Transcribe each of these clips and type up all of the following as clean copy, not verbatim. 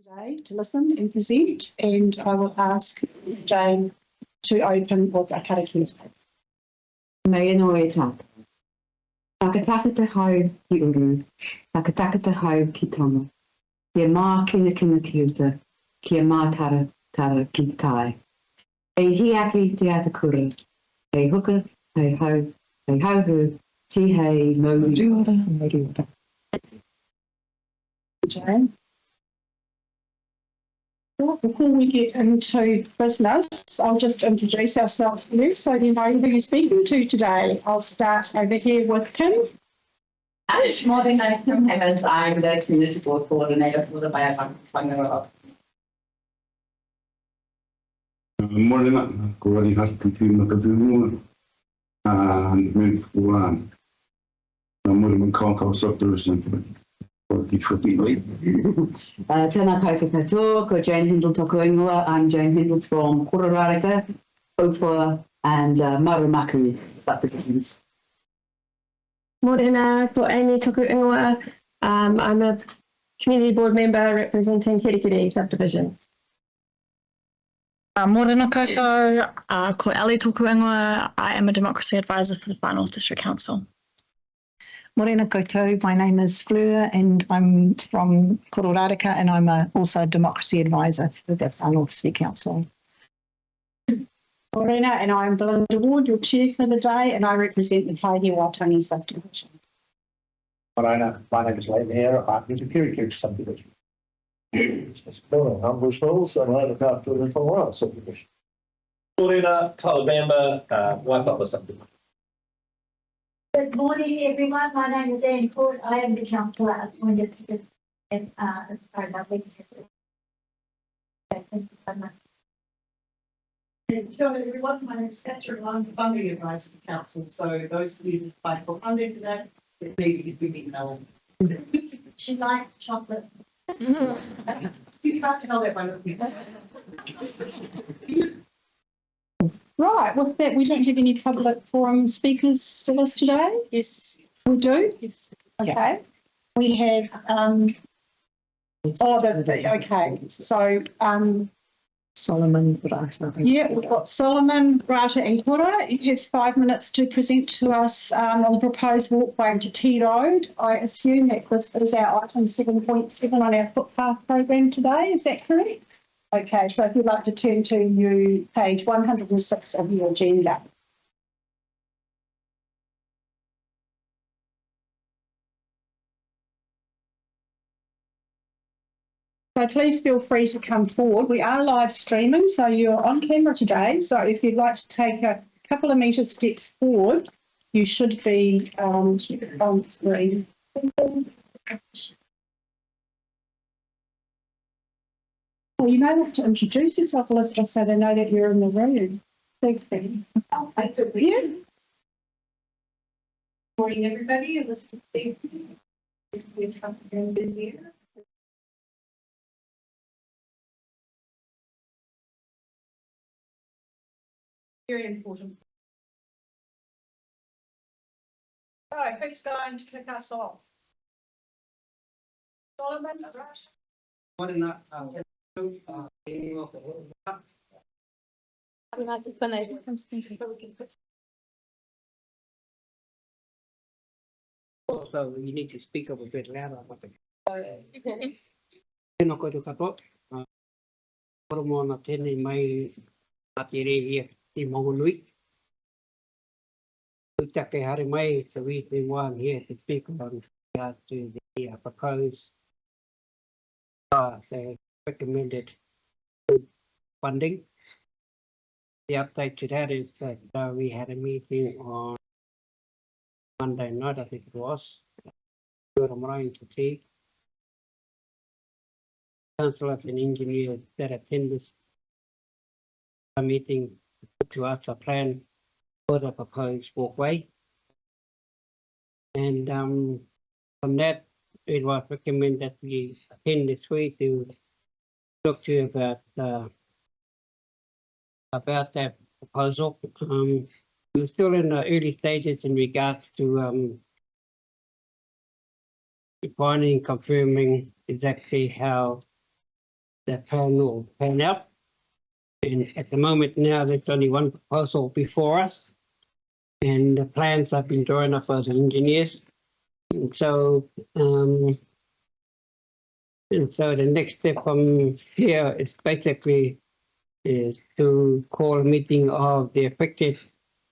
today to listen and present, and I will ask Jane to open with a karakia. Mai no e tā. Whakataka te hau ki uru, whakataka te hau ki tonga. Kia mā kina ki uta, kia mā tara ki tai. Hei hiaki te ata kura, hei huka, hei hauhu, ti hei mauri. Jane. Well, before we get into business, I'll just introduce ourselves first so you know who you're speaking to today. I'll start over here with Kim. Morena, Kim Hammond. I'm the Community Board Coordinator for the Islands-Whangaroa. Morena, Corey has to be the Kapunua and move for Morena Kaka subdivision. Tēnā koutou katoa, ko Jane Hindle tōku ingoa. I'm Jane Hindle from Kororareka, Aufua and Marumaku subdivisions. Morena, ko Amy tōku ingoa. I'm a community board member representing Kirikiri subdivision. Morena koutou, ko Ali tōku ingoa. I am a democracy advisor for the Far North District Council. Morena koutou, my name is Fleur and I'm from Kororareka and I'm also a democracy advisor for the Far North City Council. Morena, and I'm Belinda Ward, your chair for the day, and I represent the Taihiwatani subdivision. Morena, my name is Layton here. I'm with the Kirikiri subdivision. I'm Bruce Mills and I look after the Whangaroa subdivision. Morena, Kyle Bamba, Waipapa subdivision. Good morning, everyone. My name is Anne Court. I am the councillor appointed to this my leadership. Thank you so much. Hello, everyone. My name is Catherine. I'm the funding advisor for the council. So those of you who apply for funding for that, maybe we need Melon. She likes chocolate. You can't tell that by looking at Right, with that, we don't have any public forum speakers still us today? Yes. We do? Yes. Okay. Yeah. We have, okay, so, Solomon, Rata. yeah, we've got Solomon, Rata and Kura. You have 5 minutes to present to us on the proposed walkway to T Road. I assume that this is our item 7.7 on our footpath program today, is that correct? Okay, so if you'd like to turn to page 106 of your agenda. So please feel free to come forward. We are live streaming, so you're on camera today. So if you'd like to take a couple of metre steps forward, you should be on screen. Well, you may have to introduce yourself, Elizabeth, so they know that you're in the room. Thanks, Annie. Oh, thanks, yeah. Morning, everybody. Elizabeth, we're trying to here. Very important. So, who's going to kick us off? Solomon, Rush. Morena, so you need to speak up a bit louder. Tēnā koutou katoa. Koromona tēnei mai ate rehia I Mongonui. Utake hare mai, so we've been one here to speak on regard to the proposed the recommended funding. The update to that is that we had a meeting on Monday night, I think it was. To tea. Councillors and engineers that attended a meeting to us a plan for the proposed walkway. And from that, it was recommended that we attend this week to talk to you about that proposal. We're still in the early stages in regards to defining, confirming exactly how the plan will pan out. And at the moment now, there's only one proposal before us. And the plans have been drawn up by the engineers. And so the next step from here is basically to call a meeting of the affected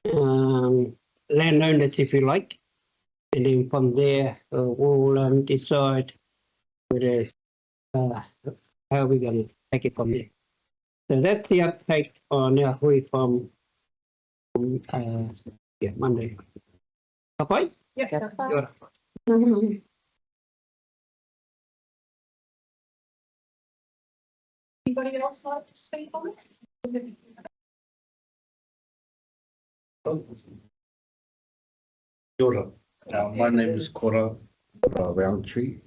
landowners, if you like. And then from there, we'll decide whether how we're going to take it from there. So that's the update on our hui from Monday. Okay? Yeah, that's fine. Good. Anybody else like to speak on it? My name is Kora Roundtree.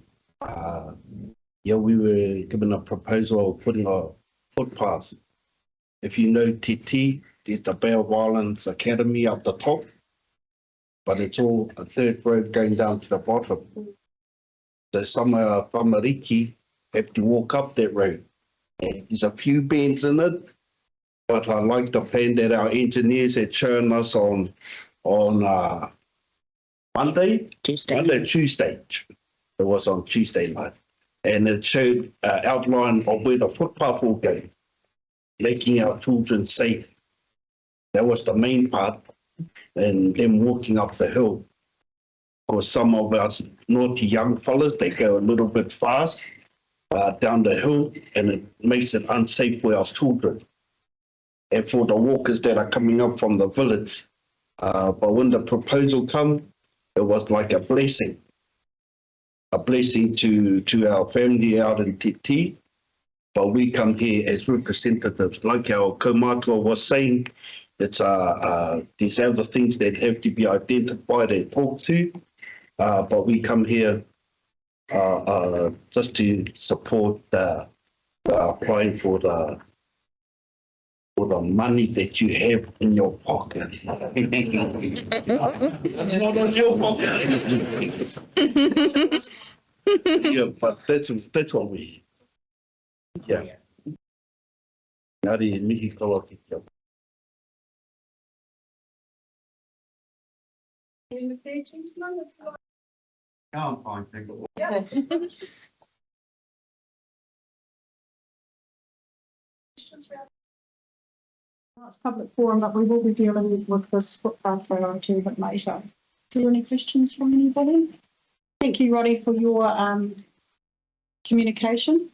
Yeah, we were given a proposal of putting a footpath. If you know TT, there's the Bay of Islands Academy up the top, but it's all a third road going down to the bottom. So some Tamariki have to walk up that road. And there's a few bends in it, but I like the plan that our engineers had shown us on Tuesday. It was on Tuesday night. And it showed outline of where the footpath will go, making our children safe. That was the main part. And them walking up the hill. Of course, some of us naughty young fellas, they go a little bit fast down the hill, and it makes it unsafe for our children. And for the walkers that are coming up from the village. But when the proposal come, it was like a blessing to our family out in TT. But we come here as representatives, like our kaumatua was saying. It's these other things that have to be identified and talked to. But we come here just to support applying for the money that you have in your pocket. Not in your pocket. Yeah, but that's what we. Yeah. Ngari mihi kolo ki kia. I'm fine, thank you. It's public forum, but we will be dealing with this footpath priority a bit later. Is there any questions from anybody? Thank you, Roddy, for your communication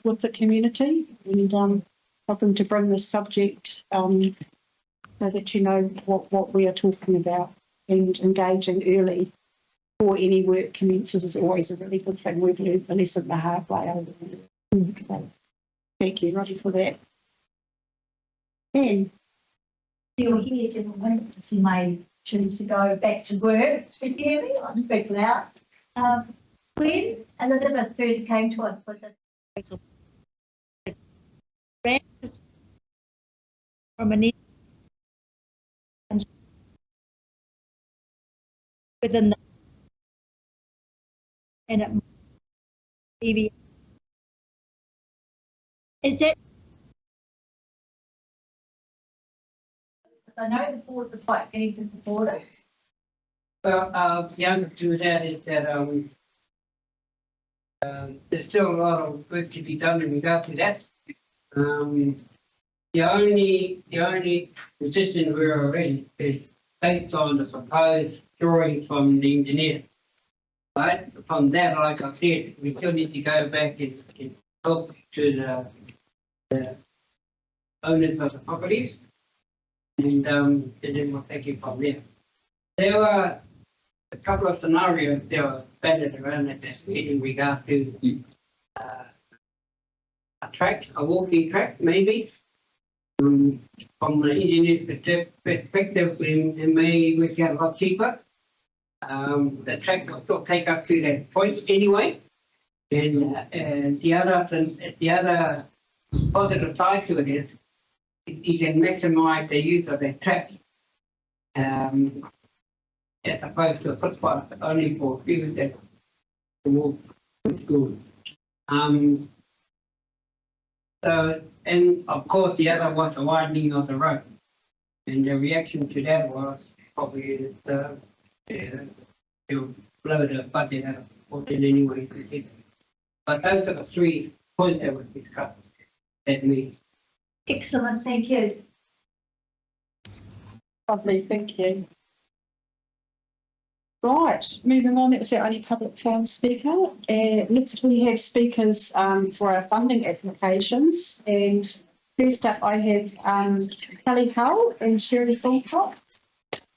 with the community and helping to bring this subject so that you know what we are talking about, and engaging early before any work commences is always a really good thing. We've learned the lesson the hard way over there. Thank you, Roddy, for that. Ben. You're here, gentlemen, if you may choose to go back to work. Speak clearly, I'll speak loud. When Elizabeth first came to us with this from an within the and it is that I know the board was quite keen to support it. Well, the answer to that is that there's still a lot of work to be done in regard to that. The only position we're in is based on the proposed drawing from the engineer. Right? From that, like I said, we still need to go back and talk to the owners of the properties, and then we'll take it from there. There were a couple of scenarios that were batted around at that in regard to a walking track, maybe. From the engineer's perspective, it may work out a lot cheaper. The track will still take up to that point anyway. And the other positive side to it is you can maximize the use of that track. As opposed to a footpath only for people that walk to school. So, and of course, the other was the widening of the road. And the reaction to that was probably to blow the budget out of it anyway. But those are the 3 points that were discussed at me. Excellent, thank you. Lovely, thank you. Right, moving on, that was our only public forum speaker. Next we have speakers for our funding applications. And first up I have Kelly Hull and Sherry Thorncroft,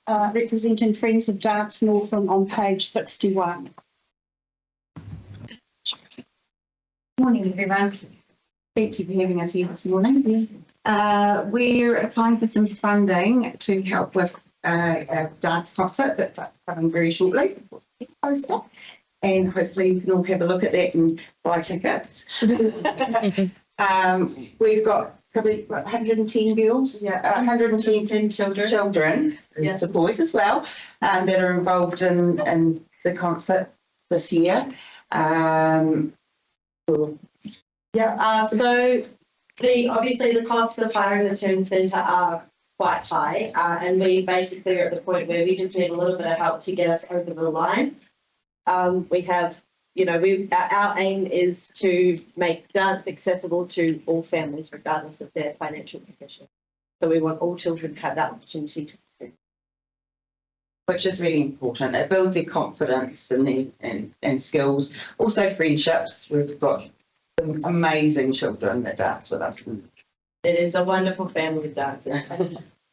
representing Friends of Dance Northern on page 61. Morning, everyone. Thank you for having us here this morning. We're applying for some funding to help with a dance concert that's coming very shortly, poster, and hopefully you can all have a look at that and buy tickets. We've got probably 110 girls, 110 children, yes, of boys as well, that are involved in the concert this year. So obviously the costs of hiring the term centre are quite high, and we basically are at the point where we just need a little bit of help to get us over the line. We have, our aim is to make dance accessible to all families, regardless of their financial condition. So we want all children to have that opportunity to do. Which is really important. It builds their confidence and skills, also friendships. We've got amazing children that dance with us. It is a wonderful family of dancers.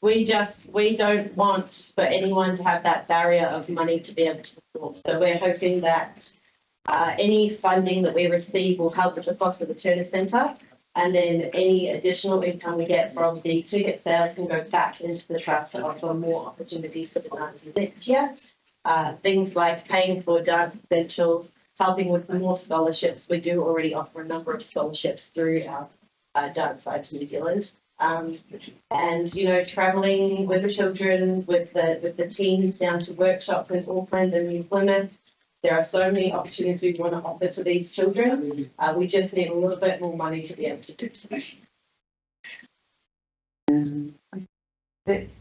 We don't want for anyone to have that barrier of money to be able to perform. So we're hoping that any funding that we receive will help with the cost of the Turner Centre, and then any additional income we get from the ticket sales can go back into the trust to offer more opportunities for the dancers next year. Things like paying for dance essentials, helping with more scholarships. We do already offer a number of scholarships through our Dance Vibes New Zealand, and travelling with the children, with the teams down to workshops in Auckland and New Plymouth. There are so many opportunities we want to offer to these children. We just need a little bit more money to be able to do so. That's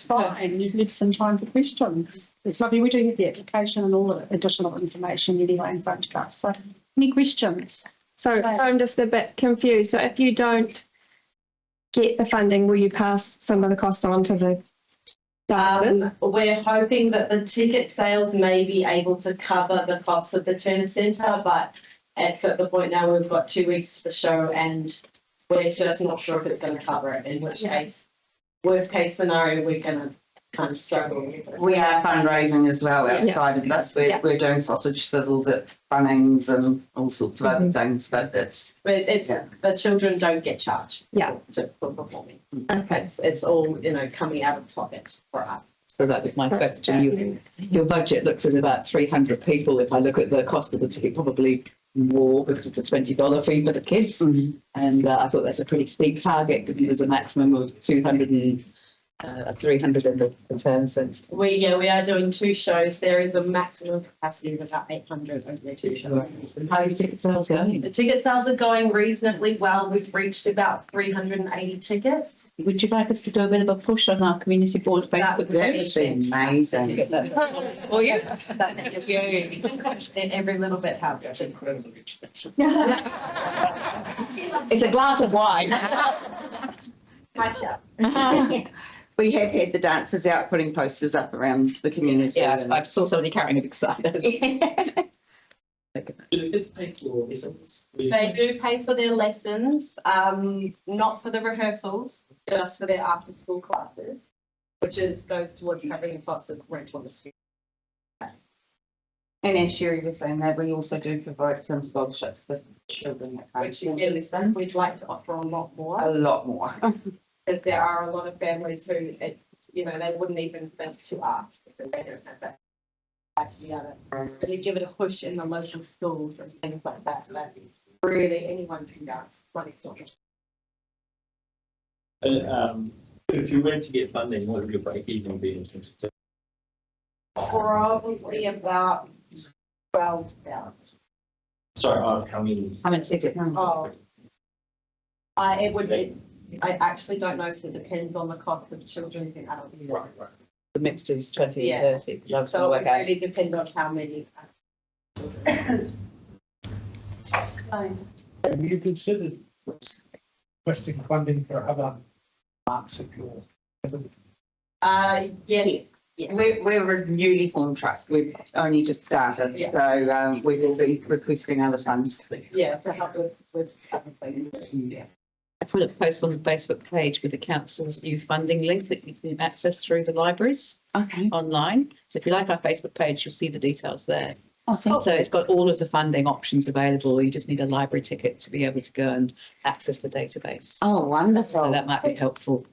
fine. You've left some time for questions. It's lovely. We do have the application and all the additional information anyway in front of us. So, any questions? So I'm just a bit confused. So if you don't get the funding, will you pass some of the cost on to the dancers? We're hoping that the ticket sales may be able to cover the cost of the Turner Centre, but it's at the point now we've got 2 weeks to the show and we're just not sure if it's going to cover it, in which case, worst case scenario, we're going to kind of struggle with it. We are fundraising as well outside of this. We're doing sausage sizzles at Bunnings and all sorts of other things, but the children don't get charged for performing. Okay. It's all coming out of pocket for us. So that was my question. Your budget looks at about 300 people. If I look at the cost of the ticket, probably more because it's a $20 fee for the kids. Mm-hmm. And I thought that's a pretty steep target because there's a maximum of 200 and 300 in the Turner Centre. We are doing 2 shows. There is a maximum capacity of about 800 over the 2 shows. How are the ticket sales going? The ticket sales are going reasonably well. We've reached about 380 tickets. Would you like us to do a bit of a push on our community board Facebook page? Amazing. Oh yeah. And every little bit helps. It's a glass of wine. Catch up. We have had the dancers out putting posters up around the community. Yeah, I saw somebody carrying a big sign. Do the kids pay for lessons? They do pay for their lessons, not for the rehearsals, just for their after school classes, which goes towards covering the cost of rent on the street. And as Sherry was saying, that we also do provide some scholarships for children that can't Which again, we'd like to offer a lot more. A lot more. Because there are a lot of families who, they wouldn't even think to ask because they don't have that. Really give it a push in the local schools and things like that. That really anyone can dance. It's not just. If you went to get funding, what would your break even be in terms of? Probably about 12,000. Sorry, how many? How many tickets? Oh, I actually don't know if it depends on the cost of children and adults. Right. The mixture is 20 Yeah. and 30. That's So what it I really depends on how many. Have you considered requesting funding for other parts of your? Yes. We're a newly formed trust. We've only just started, Yeah. so we will be requesting other funds. Yeah, to help with other things. Yeah. I put a post on the Facebook page with the council's new funding link that you can access through the libraries online. So if you like our Facebook page, you'll see the details there. Awesome. So it's got all of the funding options available. You just need a library ticket to be able to go and access the database. Oh, wonderful. So that might be helpful.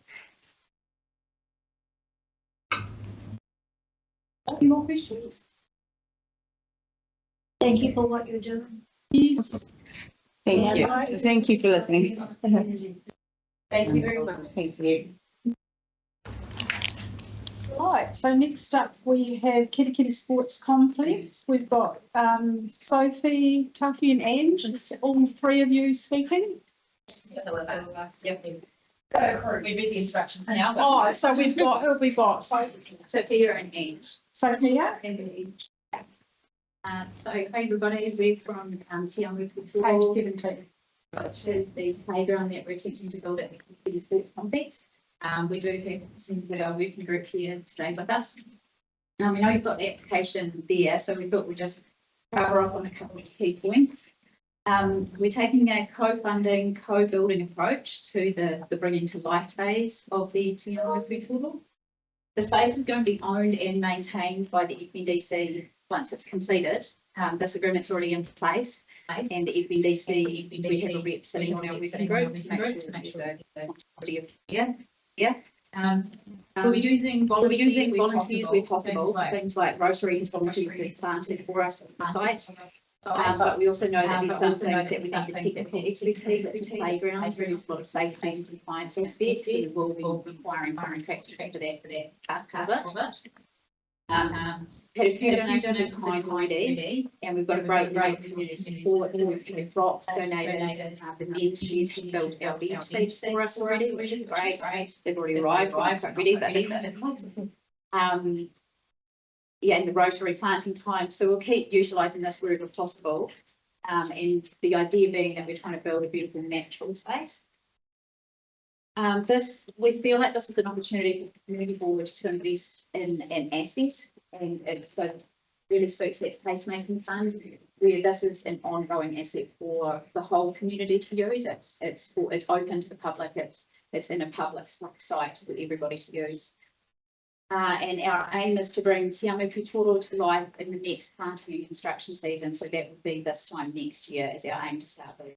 Any more questions? Thank you for what you're doing. Yes. Thank you. Thank you for listening. Thank you very much. Thank you. Right, so next up we have Kitakita Sports Complex. We've got Sophie, Tuffy and Ange, all three of you speaking. Go for it. We read the instructions now. Oh, so we've got, who have we got? Sophia and Ange. Sophia and Ange. So hi everybody, we're from Te Anau Page 17. which is the playground that we're attempting to build at the Kitakita Sports Complex. We do have some of our working group here today with us. We know you've got the application there, so we thought we'd just cover off on a couple of key points. We're taking a co-funding, co-building approach to the bringing to life phase of the Te Anau Pūtoro. The space is going to be owned and maintained by the FNDC once it's completed. This agreement's already in place, and the FNDC, we have a rep sitting on our working group to make sure there's a quantity of we'll be using volunteers where possible. Things like Rotary has volunteered planted for us at the site. But we also know that there's some things that we need the technical expertise at the playground. There's a lot of safety and compliance aspects, and we'll be requiring contractors for that cover. Had a few donations in kind already, and we've got a great community support. So we've had Brock's donated the men's chairs to build our bench seats for us already, which is great. They've already arrived, quite ready, and the Rotary planting time. So we'll keep utilising this wherever possible. And the idea being that we're trying to build a beautiful natural space. We feel like this is an opportunity for the community board to invest in an asset, and it really suits that placemaking fund, where this is an ongoing asset for the whole community to use. It's open to the public. It's in a public site for everybody to use. And our aim is to bring Te Anau Pūtoro to life in the next planting and construction season. So that would be this time next year is our aim to start with.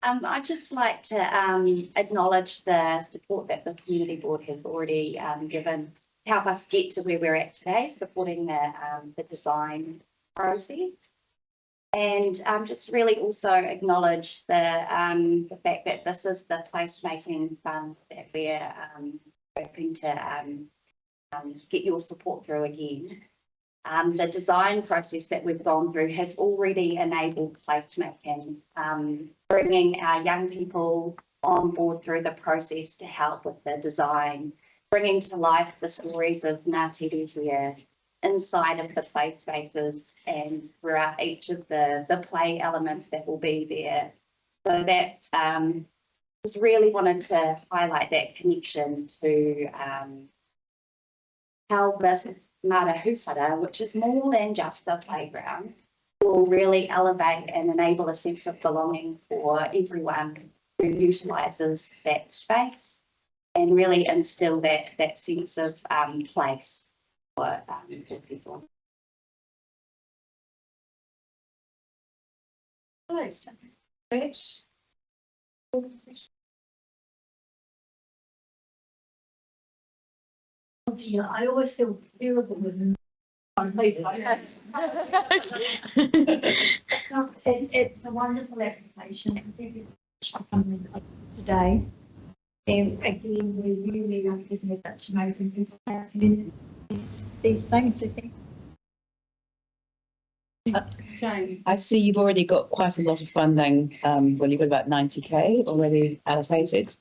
I'd just like to acknowledge the support that the community board has already given to help us get to where we're at today, supporting the design process. And just really also acknowledge the fact that this is the placemaking fund that we're hoping to get your support through again. The design process that we've gone through has already enabled placemaking, bringing our young people on board through the process to help with the design, bringing to life the stories of Ngāti Rewhia inside of the play spaces and throughout each of the play elements that will be there. So that just really wanted to highlight that connection to how this Mara Husara, which is more than just a playground, will really elevate and enable a sense of belonging for everyone who utilises that space and really instill that sense of place for people. Oh dear, I always feel terrible with them. It's a wonderful application. Thank you for coming today. And again, we really lucky to have such amazing people in these things. I think I see you've already got quite a lot of funding. Well, you've got about 90K already allocated.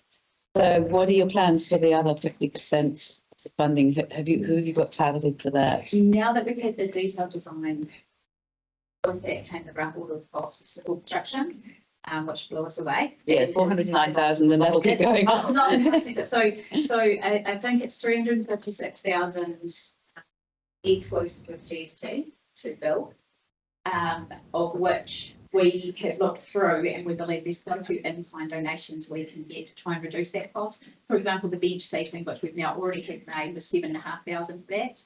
So what are your plans for the other 50% funding? Who have you got targeted for that? Now that we've had the detailed design, with that came the rough order of costs of civil construction, which blew us away. Yeah, 409,000, and that'll keep going on. No, so I think it's 356,000 exclusive of GST to build, of which we have looked through and we believe there's quite a few in-kind donations we can get to try and reduce that cost. For example, the bench seating, which we've now already had made, was 7,500 for that.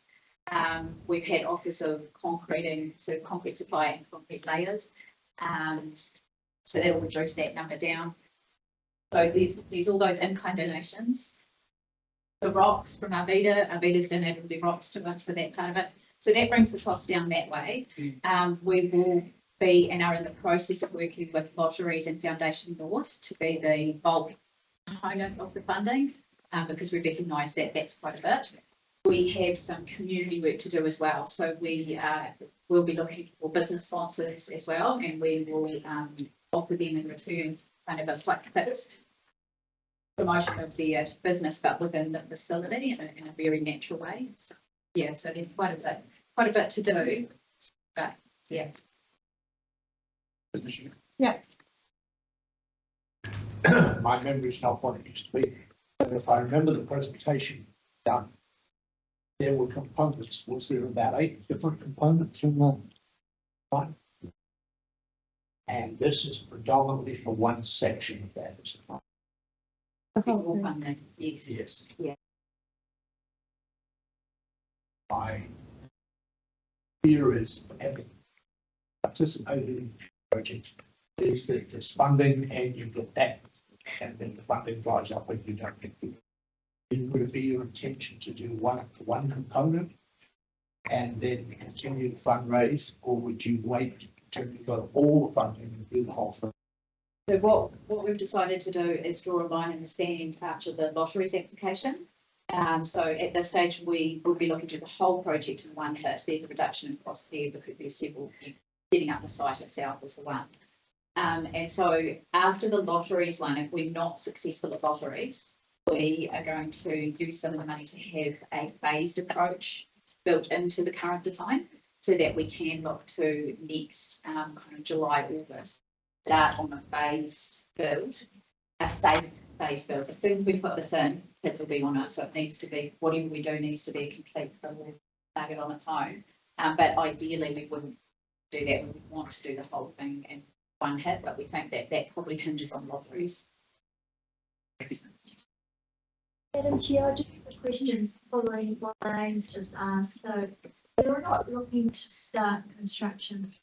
We've had offers of concrete supply and concrete layers. So that will reduce that number down. So there's all those in-kind donations. The rocks from Arvida's donated the rocks to us for that part of it. So that brings the cost down that way. We will be and are in the process of working with Lotteries and Foundation North to be the bulk component of the funding, because we recognise that that's quite a bit. We have some community work to do as well. So we will be looking for business sponsors as well, and we will offer them in return kind of a quick fixed promotion of their business, but within the facility in a very natural way. So yeah, so there's quite a bit to do, but yeah. Yeah. My memory's not what it used to be, but if I remember the presentation done, there were components. Was there about 8 different components in the line? And this is predominantly for one section of that, is it not? All funding, yes. Yes. Yeah. My fear is, having participated in projects, is that there's funding and you get that, and then the funding dries up when you don't get it. Would it be your intention to do one component and then continue to fundraise, or would you wait until you got all the funding and do the whole thing? So what we've decided to do is draw a line in the sand after the lotteries application. So at this stage, we will be looking to the whole project in one hit. There's a reduction in cost there because there's several, setting up the site itself is the one. And so after the lotteries one, if we're not successful at lotteries, we are going to use some of the money to have a phased approach built into the current design so that we can look to next kind of July, August, start on a phased build, a safe phased build. As soon as we put this in, kids will be on it. So it needs to be, whatever we do needs to be a complete target on its own. But ideally we wouldn't do that. We would want to do the whole thing in one hit, but we think that that probably hinges on lotteries. Madam Chair, I just have a question following what Lane's just asked. So we're not looking to start construction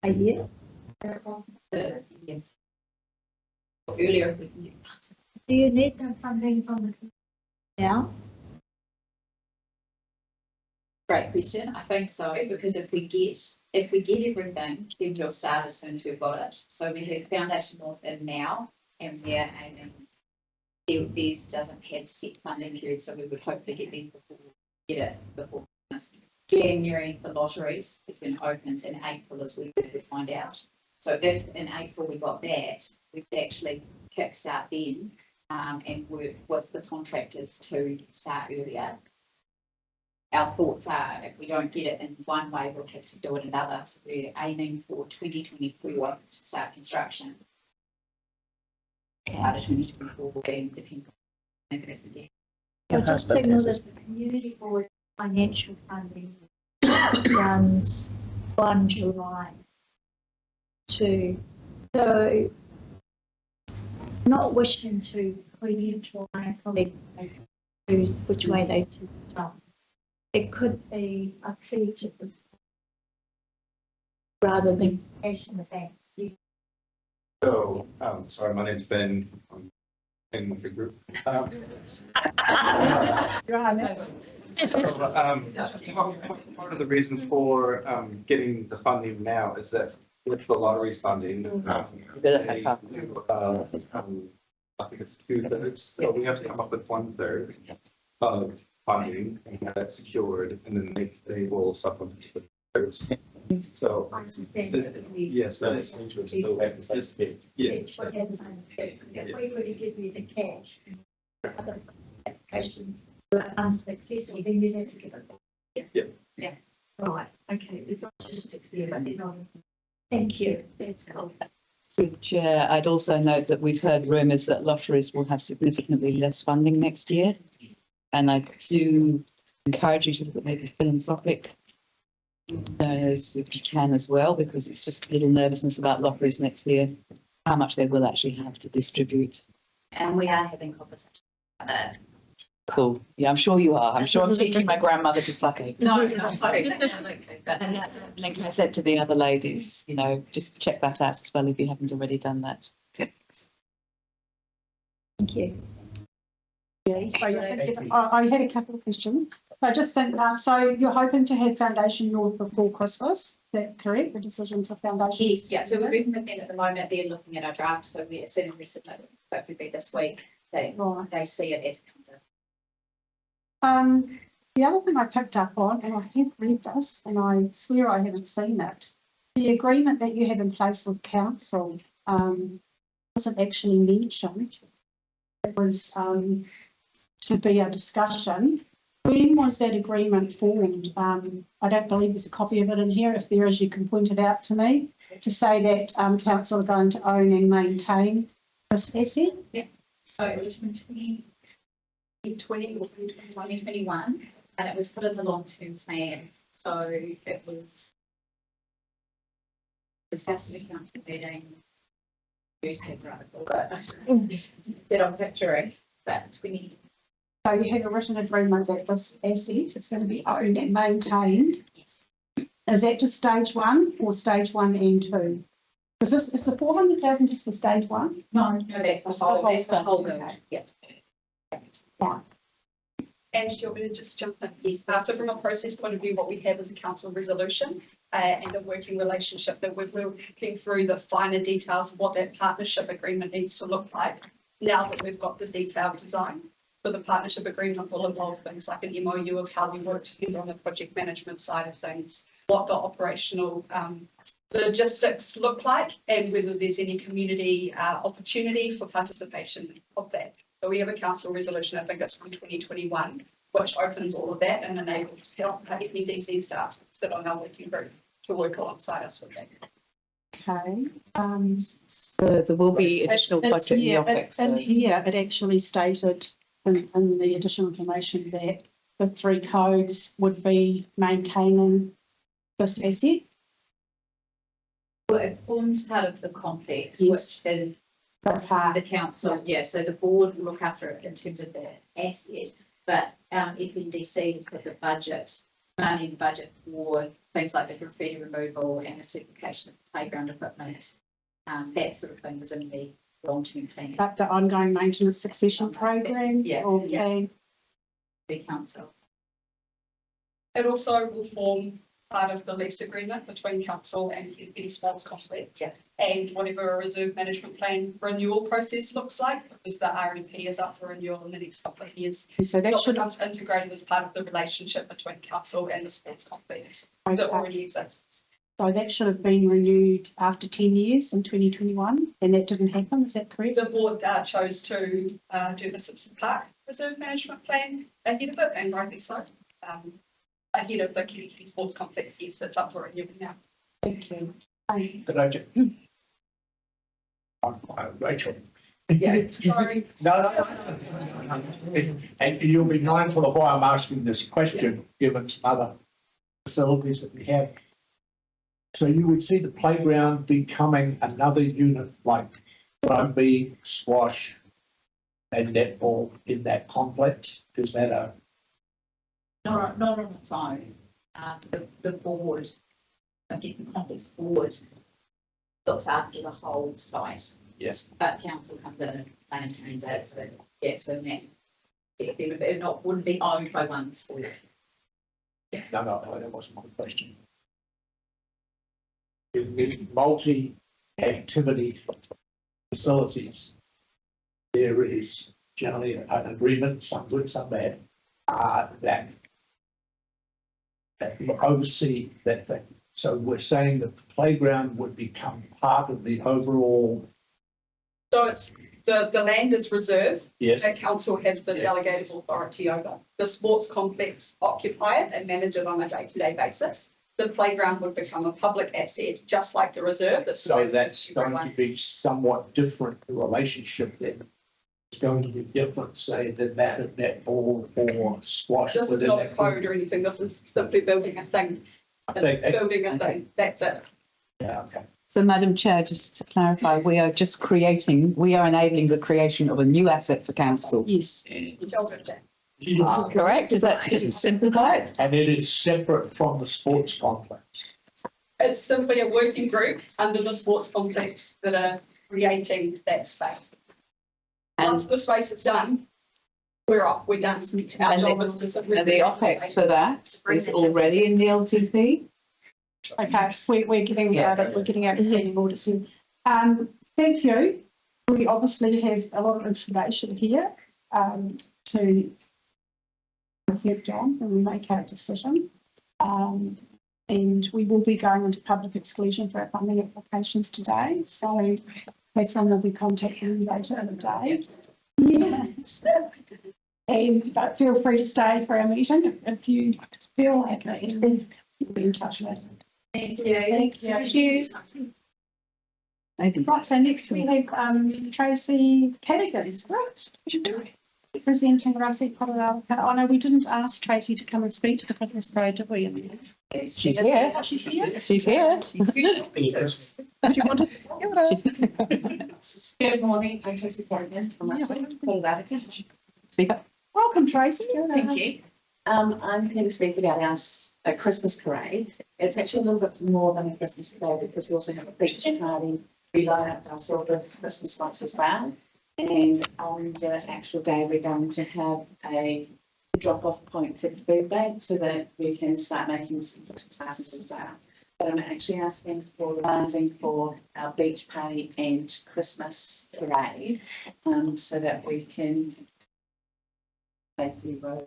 a year? Yes. Earlier if we can get. Do you need no funding from the now? Great question. I think so, because if we get everything, then we'll start as soon as we've got it. So we have Foundation North in now, and we're aiming. These doesn't have set funding period, so we would hopefully get it before Christmas. January for lotteries is when it opens, and April is when we find out. So if in April we got that, we could actually kickstart then and work with the contractors to start earlier. Our thoughts are if we don't get it in one way, we'll have to do it another. So we're aiming for 2024 to start construction. Out of 2024 will be dependent on the I'll just signal that the community board financial funding runs 1 July to, so not wishing to preempt what my colleagues choose which way they choose from. It could be a feature rather than cash in the bank. So, sorry, my name's Ben. I'm in with the group. Part of the reason for getting the funding now is that with the lotteries funding, I think it's 2/3, so we have to come up with 1/3 of funding and have that secured, and then they will supplement the thirds. So, yes, that is. If we were to give you the cash, other applications were unsuccessful, then you'd have to give it back. Yeah. Right, okay, it's not just 60, but they're not. Thank you, that's cool. Through the Chair, I'd also note that we've heard rumours that lotteries will have significantly less funding next year. And I do encourage you to look at maybe philanthropic donors if you can as well, because it's just a little nervousness about lotteries next year, how much they will actually have to distribute. And we are having conversations about that. Cool. Yeah, I'm sure you are. I'm sure I'm teaching my grandmother to suck eggs. No, sorry, absolutely. And that's like I said to the other ladies, you know, just check that out as well if you haven't already done that. Thank you. So I had a couple of questions. I just think, so you're hoping to have Foundation North before Christmas, is that correct? The decision for Foundation? Yes, yeah, so we're working with them at the moment, they're looking at our draft, so we're certainly submitting, hopefully this week, they see it as it comes in. The other thing I picked up on, and I have read this, and I swear I haven't seen it, the agreement that you have in place with council wasn't actually mentioned. It was to be a discussion. When was that agreement formed? I don't believe there's a copy of it in here. If there is, you can point it out to me, to say that council are going to own and maintain this asset. Yeah, so it was from 2020 or 2021, and it was put in the long-term plan. So it was discussed at a council meeting, newspaper article, but that I'm picturing, but 20. So you have a written agreement that this asset is going to be owned and maintained. Yes. Is that just stage one or stage 1 and 2? Is the 400,000 just for stage 1? No, that's the whole. That's the whole build. Yeah. Yeah. And you're going to just jump in. Yes. So from a process point of view, what we have is a council resolution and a working relationship that we're working through the finer details of what that partnership agreement needs to look like now that we've got the detailed design. So the partnership agreement will involve things like an MOU of how we work together on the project management side of things, what the operational logistics look like, and whether there's any community opportunity for participation of that. So we have a council resolution, I think it's from 2021, which opens all of that and enables FNDC staff to sit on our working group to work alongside us with that. Okay. So there will be additional budget in the OPEX. In here, it actually stated in the additional information that the 3 codes would be maintaining this asset. Well, it forms part of the complex, Yes. which is the council. Yeah, so the board will look after it in terms of the asset, but FNDC has got the budget, money in the budget for things like the graffiti removal and the certification of playground equipment. That sort of thing was in the long-term plan. Like the ongoing maintenance succession program? Yeah, or yeah. plan? The council. It also will form part of the lease agreement between council and any sports complex. Yeah. And whatever a reserve management plan renewal process looks like, because the RMP is up for renewal in the next couple of years. So that should becomes integrated as part of the relationship between council and the sports complex that already exists. So that should have been renewed after 10 years in 2021, and that didn't happen, is that correct? The board chose to do the Simpson Park Reserve Management Plan ahead of it, and rightly so. Ahead of the Kitty Sports Complex, yes, it's up for renewal now. Thank you. Could I just? Rachel. Yeah, sorry. No. And you'll be mindful of why I'm asking this question, given some other facilities that we have. So you would see the playground becoming another unit like rugby, squash, and netball in that complex? Is that a? Not on its own. The board, I think the complex board looks after the whole site. Yes. But council comes in and maintains that, so yeah, so that wouldn't be owned by one sport. No, that wasn't my question. In the multi-activity facilities, there is generally an agreement, some good, some bad, that will oversee that thing. So we're saying that the playground would become part of the overall. So it's, the land is reserved. Yes. The council has the delegated authority over. The sports complex occupy it and manage it on a day-to-day basis. The playground would become a public asset, just like the reserve. So that's going to be somewhat different, the relationship then. It's going to be different, say, than that of netball or squash. This is not a code or anything. This is simply building a thing. Building a thing. That's it. Yeah, okay. So, Madam Chair, just to clarify, we are enabling the creation of a new asset for council. Yes. Correct? Is that just simplified? And it is separate from the sports complex. It's simply a working group under the sports complex that are creating that space. Once the space is done, we're off, we're done. Our job is to simply. And the OPEX for that is already in the LTP? Okay, we're getting out of standing orders. Thank you. We obviously have a lot of information here to reflect on when we make our decision. And we will be going into public exclusion for our funding applications today. So Catherine will be contacting you later in the day. Yes. But feel free to stay for our meeting if you feel like it. We'll be in touch later. Thank you. Thank you. Right, so next we have Tracy Cadigan. What you doing? Presenting Rasi Paralel. Oh no, we didn't ask Tracy to come and speak to the Christmas parade, did we? She's here. She's here. She's here. You wanted to Good morning, I'm Tracy Cadigan from Islands-Whangaroa. Speak up. Welcome, Tracy. Thank you. I'm here to speak about our Christmas parade. It's actually a little bit more than a Christmas parade because we also have a beach party. We light up our silver Christmas lights as well. And on the actual day, we're going to have a drop-off point for the food bank so that we can start making some Christmas classes as well. But I'm actually asking for the funding for our beach party and Christmas parade so that we can safely roll.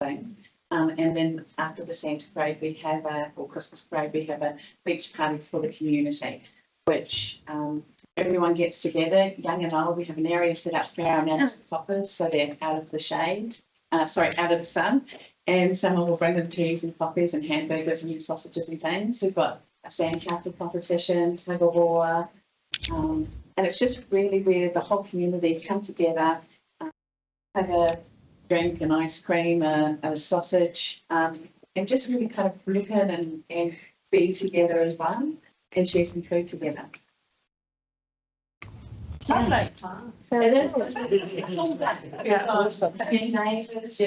And then after the Santa parade, we have or Christmas parade, we have a beach party for the community, which everyone gets together, young and old. We have an area set up for our mountain poppers so they're out of the shade, out of the sun. And someone will bring them teas and coffees and hamburgers and sausages and things. We've got a sandcastle competition, tug of war, and it's just really where the whole community come together, have a drink, an ice cream, a sausage, and just really kind of look in and be together as one and share some food together. Your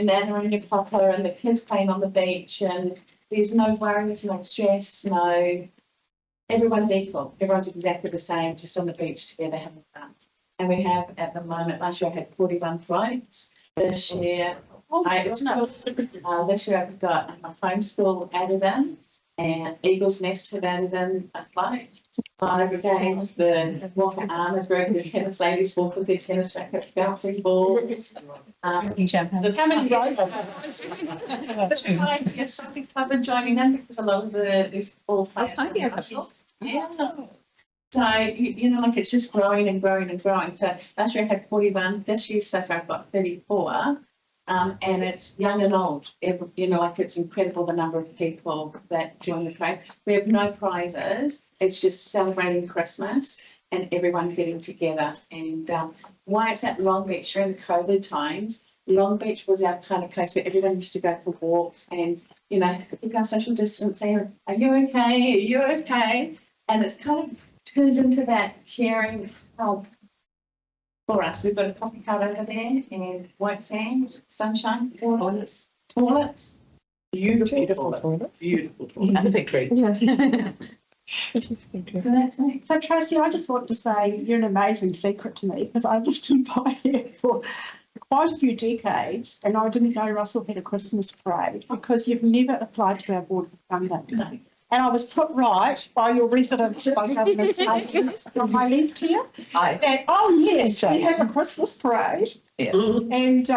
nana and your papa and the kids playing on the beach, and there's no worries, no stress, everyone's equal. Everyone's exactly the same, just on the beach together having fun. And we have at the moment, last year I had 41 flights. This year, this year I've got my home school added in, and Eagles Nest have added in a flight. Fire Brigade, the Walker Armour Group, the tennis ladies walk with their tennis rackets, bouncing balls. The coming roads. Yes, something club and joining in because a lot of these all players. Yeah. So, like it's just growing and growing and growing. So last year I had 41. This year so far I've got 34. And it's young and old. It's incredible the number of people that join the parade. We have no prizes. It's just celebrating Christmas and everyone getting together. And why it's at Long Beach during the COVID times, Long Beach was our kind of place where everyone used to go for walks and, keep our social distancing. Are you okay? Are you okay? And it's kind of turned into that caring hub for us. We've got a coffee cart over there and white sand, sunshine, toilets. Beautiful toilets. Beautiful toilets. And a big tree. Yeah. So that's me. So Tracy, I just want to say you're an amazing secret to me because I've lived in Pioneer for quite a few decades and I didn't know Russell had a Christmas parade because you've never applied to our board for funding. No. And I was put right by your resident by government statements on my left here. That, oh yes, we have a Christmas parade. Yeah. And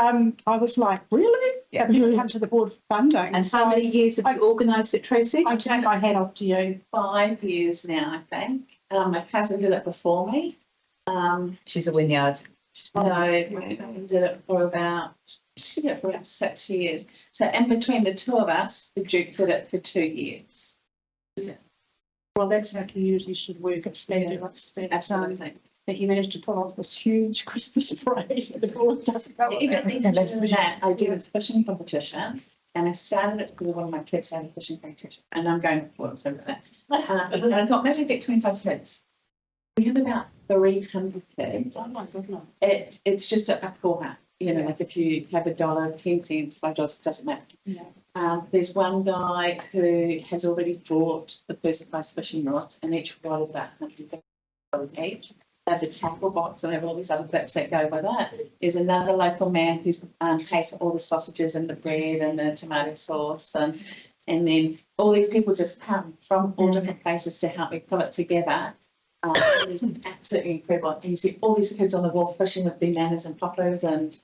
I was like, really? Have you come to the board for funding? And how many years have you organised it, Tracy? I take my hat off to you. 5 years now, I think. My cousin did it before me. She's a Wynyard. No, my cousin did it for about 6 years. So in between the two of us, the Duke did it for 2 years. Well, that's how community should work. It's standard. Absolutely. That you managed to pull off this huge Christmas parade. The board doesn't go. That I do this fishing competition, and I started it because one of my kids had a fishing competition, and I'm going for it, so that. And I thought maybe I'd get 25 kids. We have about 300 kids. Oh my goodness. It's just a quarter, like if you have $1, 10 cents, $5, doesn't matter. Yeah. There's one guy who has already bought the first price fishing rods, and each rod is about $100 each. They have the tackle box and they have all these other bits that go with it. There's another local man who's pays for all the sausages and the bread and the tomato sauce, and then all these people just come from all different places to help me put it together. It is absolutely incredible. And you see all these kids on the wall fishing with their nanas and papas and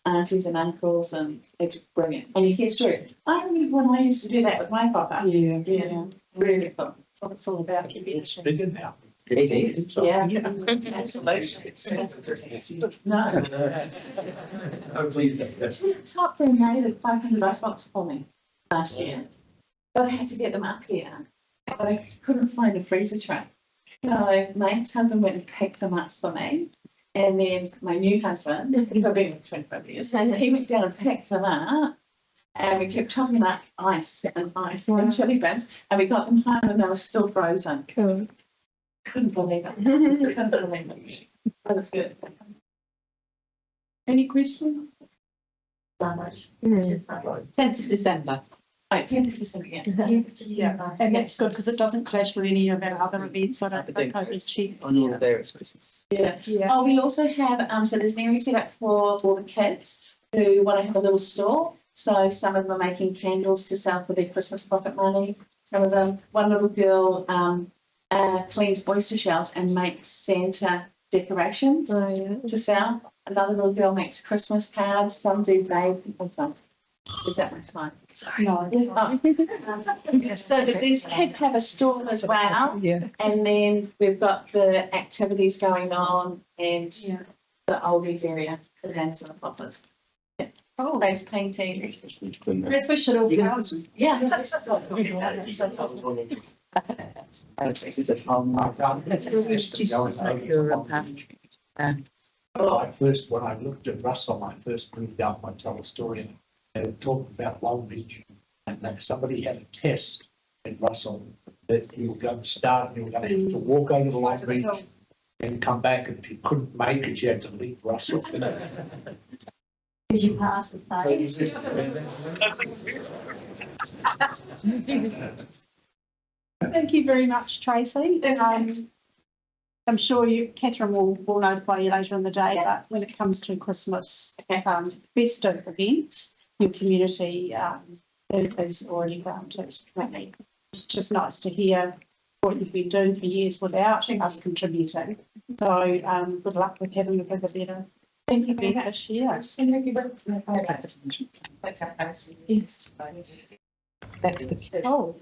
aunties and uncles, and it's brilliant. And you hear stories. I remember when I used to do that with my papa. Yeah. Really fun. That's what it's all about. It's bigger now. It is. Yeah, absolutely. No. Oh, please don't. It's not they made it 500 icebox for me last year, but I had to get them up here. But I couldn't find a freezer tray. So my ex-husband went and picked them up for me. And then my new husband, who've been with 25 years, he went down and picked them up. And we kept topping up ice and chili bins. And we got them home and they were still frozen. Cool. Couldn't believe it. Couldn't believe it. But it's good. Any questions? Not much. 10th of December. Right, 10th of December, yeah. Yeah, and that's good because it doesn't clash with any of our other events. I don't think I was cheap. On all of there, it's Christmas. Yeah. Yeah. Oh, we also have, so there's an area set up for all the kids who want to have a little store. So some of them are making candles to sell for their Christmas profit money. Some of them, one little girl cleans oyster shells and makes Santa decorations to sell. Another little girl makes Christmas cards. Some do babe or some. Is that my time? Sorry. No. So that these kids have a store as well. Yeah. And then we've got the activities going on and the oldies area, the dance and the poppers. Oh, face painting. Yes, we should all go. Yeah. When I looked at Russell, I first moved out my tell a story and talked about Long Beach, and that somebody had a test in Russell that you were going to start, you were going to have to walk over to Long Beach and come back, and if you couldn't make it, you had to leave Russell. Did you pass the phase? Thank you very much, Tracy. I'm sure Catherine will notify you later in the day, but when it comes to Christmas festive events, your community is already granted. It's just nice to hear what you've been doing for years without us contributing. So good luck with having a bigger, better. Thank you very much. Yeah. Yes. That's the Oh,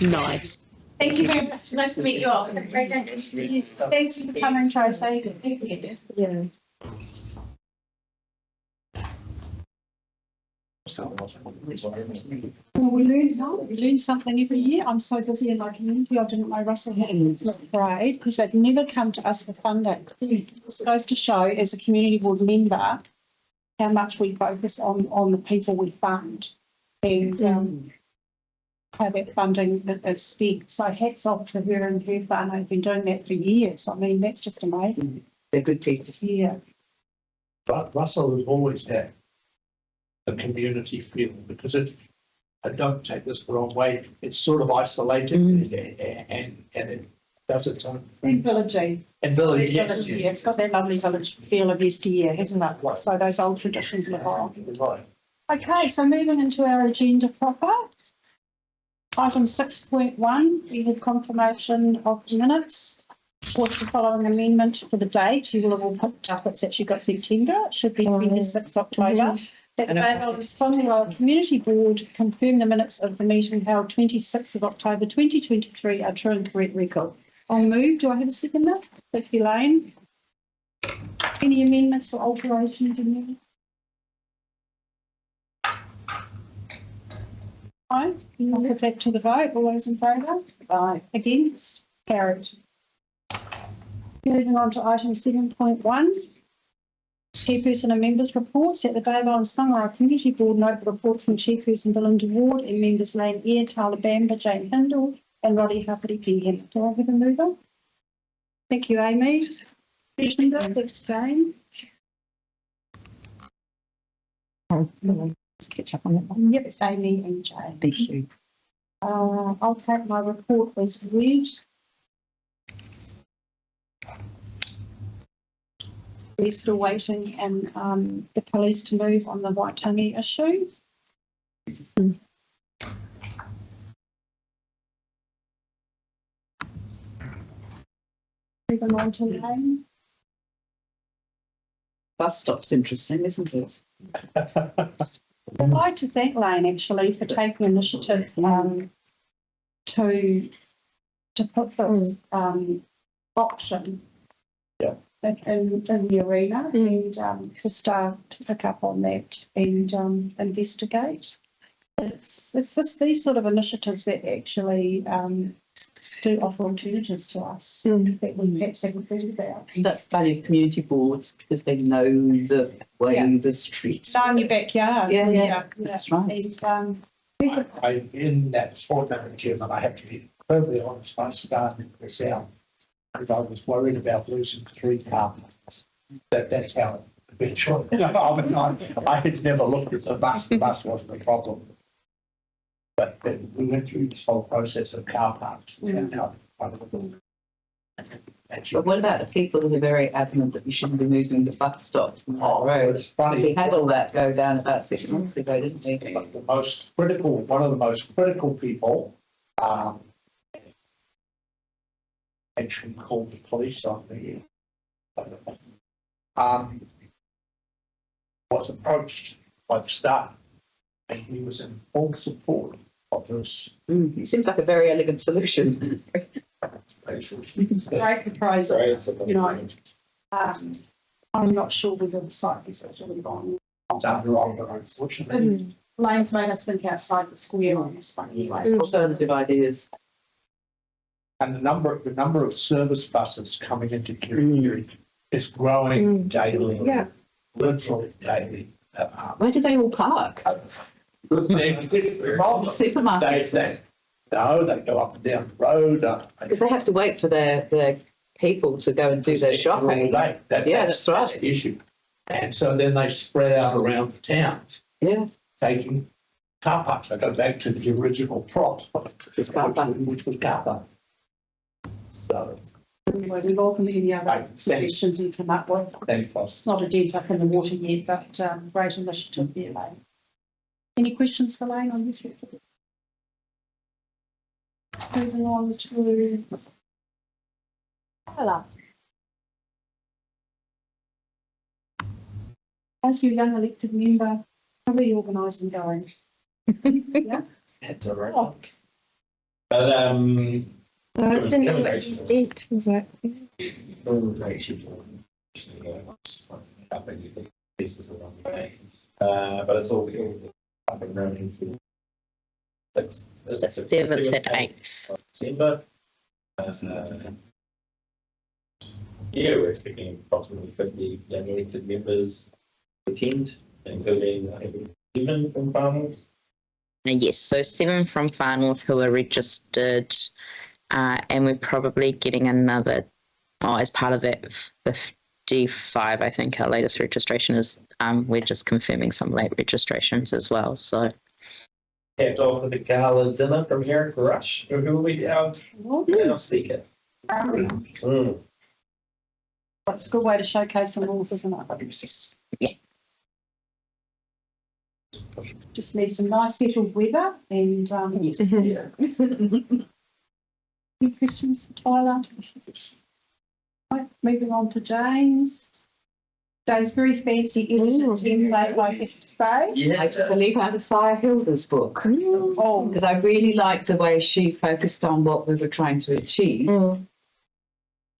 nice. Thank you very much. Nice to meet you all. Have a great day. thanks for coming, Tracy. Yeah. Well, we learn something every year. I'm so busy in my community. I didn't know Russell had a Christmas parade because they've never come to us for funding. This goes to show, as a community board member, how much we focus on the people we fund and how that funding is spent. So hats off to her and her fund. They've been doing that for years. I mean, that's just amazing. They're good people. Yeah. But Russell has always had a community feel because I don't take this the wrong way, it's sort of isolated and it does its own thing. And villagey. And village, Yeah, it's got that lovely village feel of yesteryear, hasn't it? So those old traditions live on. Right. Okay, so moving into our agenda proper. Item 6.1, we have confirmation of the minutes. With the following amendment for the date, you will have all picked up, it's actually got September, it should be 26 October. That the Islands-Whangaroa Community Board confirm the minutes of the meeting held 26th of October 2023 are true and correct record. I'll move. Do I have a seconder? Thank you, Lane. Any amendments or alterations in there? Aye. I'll put that to the vote. All those in favour? Aye. Against? Carried. Moving on to item 7.1. Chairperson and members' reports. At the Bay of Islands-Whangaroa Community Board, note the reports from Chairperson Belinda Ward and members Lane Eyre, Tyler Bamber, Jane Hindle and Roddy Hapari-Penham. Do I have a mover? Thank you, Amy. Seconder, that's Jane. Let's catch up on that one. Yep, it's Amy and Jane. Thank you. I'll take my report as read. We're still waiting and the police to move on the Waitangi issue. Moving on to Lane. Bus stop's interesting, isn't it? I'd like to thank Lane actually for taking initiative to put this option in the arena and for staff to pick up on that and investigate. It's these sort of initiatives that actually do offer alternatives to us that we perhaps haven't thought about. That's value of community boards because they know the way the streets. Know in your backyard. Yeah, that's right. And, I, in that extraordinary gym, and I have to be perfectly honest, I started this out because I was worried about losing 3 car parks. That's how it eventually. I had never looked at the bus wasn't the problem. But then we went through this whole process of car parks. But what about the people who are very adamant that we shouldn't be moving the bus stop from that road? It's funny. We had all that go down about 6 months ago, didn't we? But one of the most critical people, actually called the police on me, was approached by the staff, and he was in full support of this. It seems like a very elegant solution. great proposal, you know. I'm not sure whether the site is actually gone. It's under offer, unfortunately. Lane's made us think outside the square on this one anyway. Alternative ideas. And the number of service buses coming into Kirikiri is growing daily. Yeah. Literally daily. Where do they all park? Supermarkets. No, they go up and down the road. Because they have to wait for their people to go and do their shopping. That's right. The issue. And so then they spread out around the town. Yeah. Taking car parks. I go back to the original prop, which was car parks. So. Anyway, we welcome any other suggestions you come up with. It's not a dent up in the water yet, but great initiative there, Lane. Any questions for Lane on this report? Moving on to Tyler. As your young elected member, how are you organising going? Yeah. That's all right. But I didn't know what you did, was it? But it's all up and running for 7th and 8th December. Yeah, we're expecting approximately 50 young elected members to attend, including I think 7 from Far North. Yes, so 7 from Far North who are registered, and we're probably getting another, as part of that 55, I think our latest registration is, we're just confirming some late registrations as well, so. Capped off with a gala dinner from Eric Rush, who will be our speaker. That's a good way to showcase some North, isn't it? Yeah. Just need some nice settled weather and, Yes. yeah. Any questions, Tyler? Right, moving on to James. James, very fancy edited template, I have to say. Yeah, I took a leaf out of Fire Hilda's book. Oh, because I really liked the way she focused on what we were trying to achieve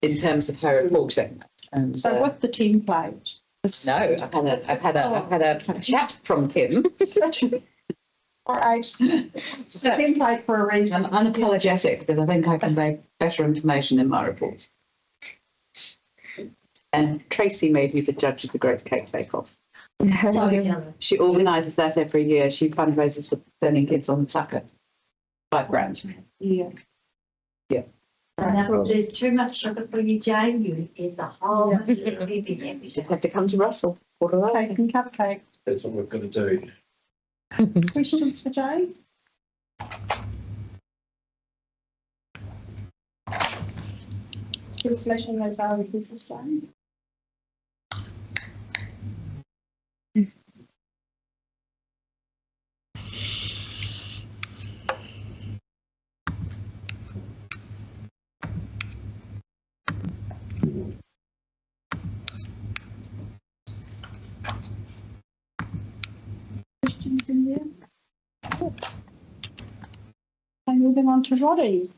in terms of her reporting. so with the template? No, I've had a chat from Kim. All right. It's a template for a reason. I'm unapologetic because I think I convey better information in my reports. And Tracy may be the judge of the Great Cake Bake Off. She organises that every year. She fundraises for sending kids on Tucker. £5,000. Yeah. Yeah. And there's too much sugar for you, Jane. You is a whole everything. Just have to come to Russell. Order Cake and cupcake. That's what we've got to do. Questions for Jane? Still slashing those hour pieces, Jane? Questions in there? And moving on to Roddy.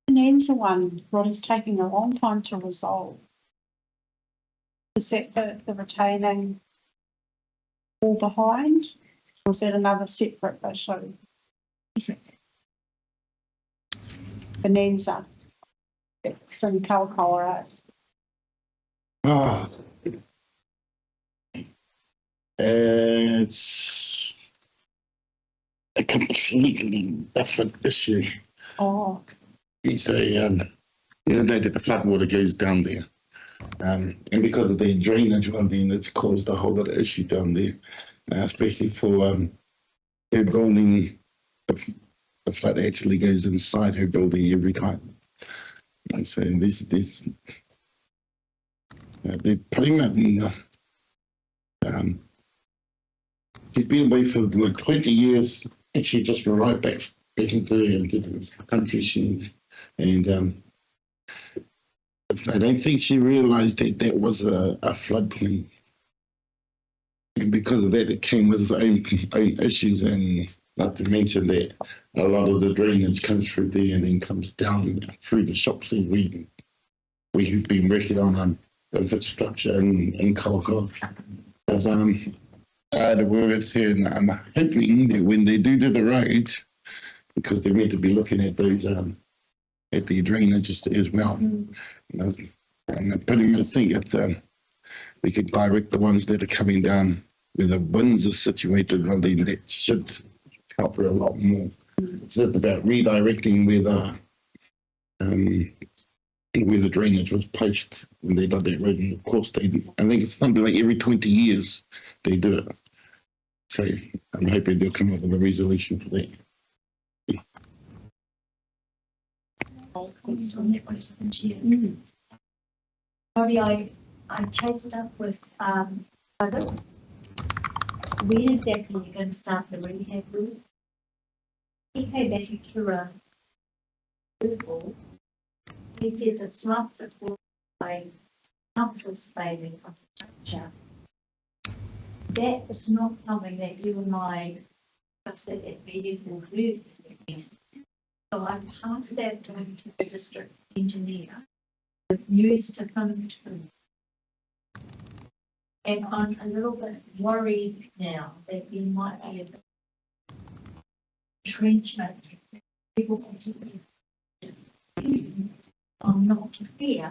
And answer one, Roddy's taking a long time to resolve. Is that the retaining all behind, or is that another separate issue? Bonanza. It's in Kalakaua. Oh. It's a completely different issue. Oh. It's a, the floodwater goes down there. And because of the drainage one thing, it's caused a whole lot of issue down there, especially for her building. The flood actually goes inside her building every time. And so they're putting that in. She's been away for like 20 years, and she just went right back into the country. And I don't think she realised that was a floodplain. And because of that, it came with its own issues, and not to mention that a lot of the drainage comes through there and then comes down through the shops. We've been working on infrastructure in Kalakaua. As the workers here, and I'm hoping that when they do the roads, because they're meant to be looking at those at the drainage as well. And I pretty much think that we could direct the ones that are coming down where the winds are situated. Well, that should help her a lot more. It's not about redirecting where the drainage was placed when they did that road. And of course, I think it's something like every 20 years they do it. So I'm hoping they'll come up with a resolution for that. Probably I chased it up with others. When exactly you're going to start the rehab route? He came back through a Google. He says it's not supported by council's failing infrastructure. That is not something that you and I discussed at that meeting or heard at that meeting. So I passed that on to the district engineer with news to come to. And I'm a little bit worried now that there might be a entrenchment. People continue. I'm not clear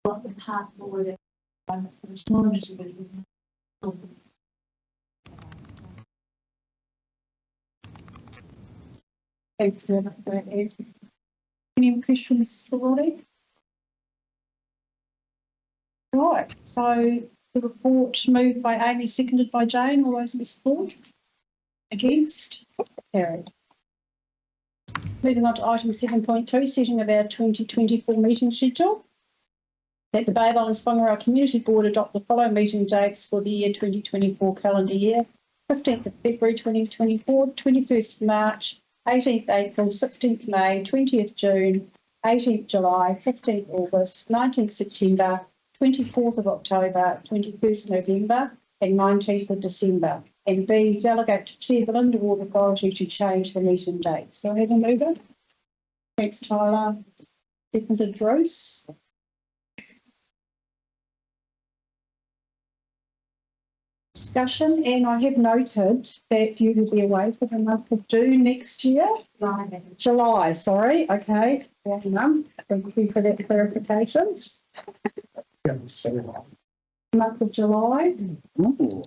what the path forward is. Thanks for that, Ed. Any questions for Roddy? Right, so the report moved by Amy, seconded by Jane. All those in support? Against? Carried. moving on to item 7.2, setting of our 2024 meeting schedule. That the Bay of Islands-Whangaroa Community Board adopt the following meeting dates for the year 2024 calendar year: 15th of February 2024, 21st of March, 18th April, 16th May, 20th June, 18th July, 15th August, 19th September, 24th of October, 21st November, and 19th of December. And B, delegate to Chair Belinda Ward authority to change the meeting dates. Go ahead and move it. Thanks, Tyler. Seconded, Bruce. Discussion, and I have noted that you will be away for the month of June next year. July, sorry. Okay. Thank you for that clarification. Month of July. Ooh.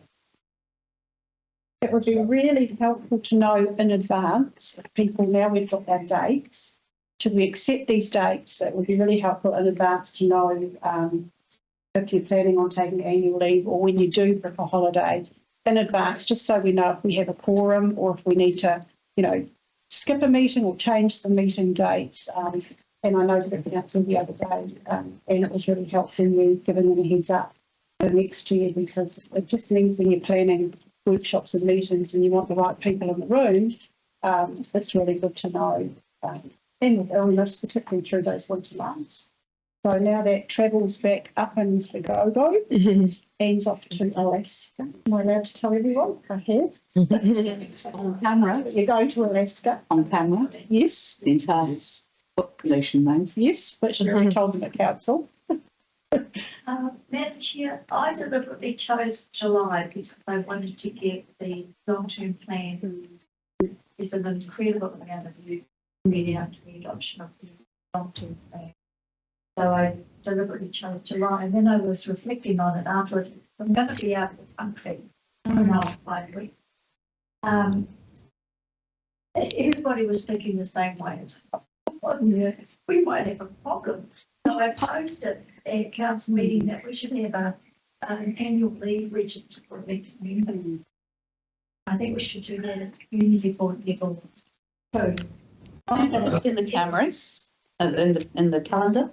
It would be really helpful to know in advance, people, now we've got our dates, should we accept these dates? It would be really helpful in advance to know if you're planning on taking annual leave or when you do book a holiday in advance, just so we know if we have a quorum or if we need to, skip a meeting or change some meeting dates. And I noted it announcement the other day, and it was really helpful you giving them a heads up for next year, because it just means when you're planning workshops and meetings and you want the right people in the room, it's really good to know. And with illness, particularly through those winter months. So now that travel's back up and the go-go, ends off to Alaska. Am I allowed to tell everyone? I have. On camera. You're going to Alaska. On camera. Yes. The entire population names. Yes, which you already told them at council. Madam Chair, I deliberately chose July because I wanted to get the long-term plan. There's an incredible amount of you leading up to the adoption of the long-term plan. So I deliberately chose July, and then I was reflecting on it afterwards. I'm going to be out of the country in another 5 weeks. Everybody was thinking the same way. We might have a problem. So I posed it at council meeting that we should have an annual leave register for elected members. I think we should do that at the community board level too. In the cameras, in the calendar.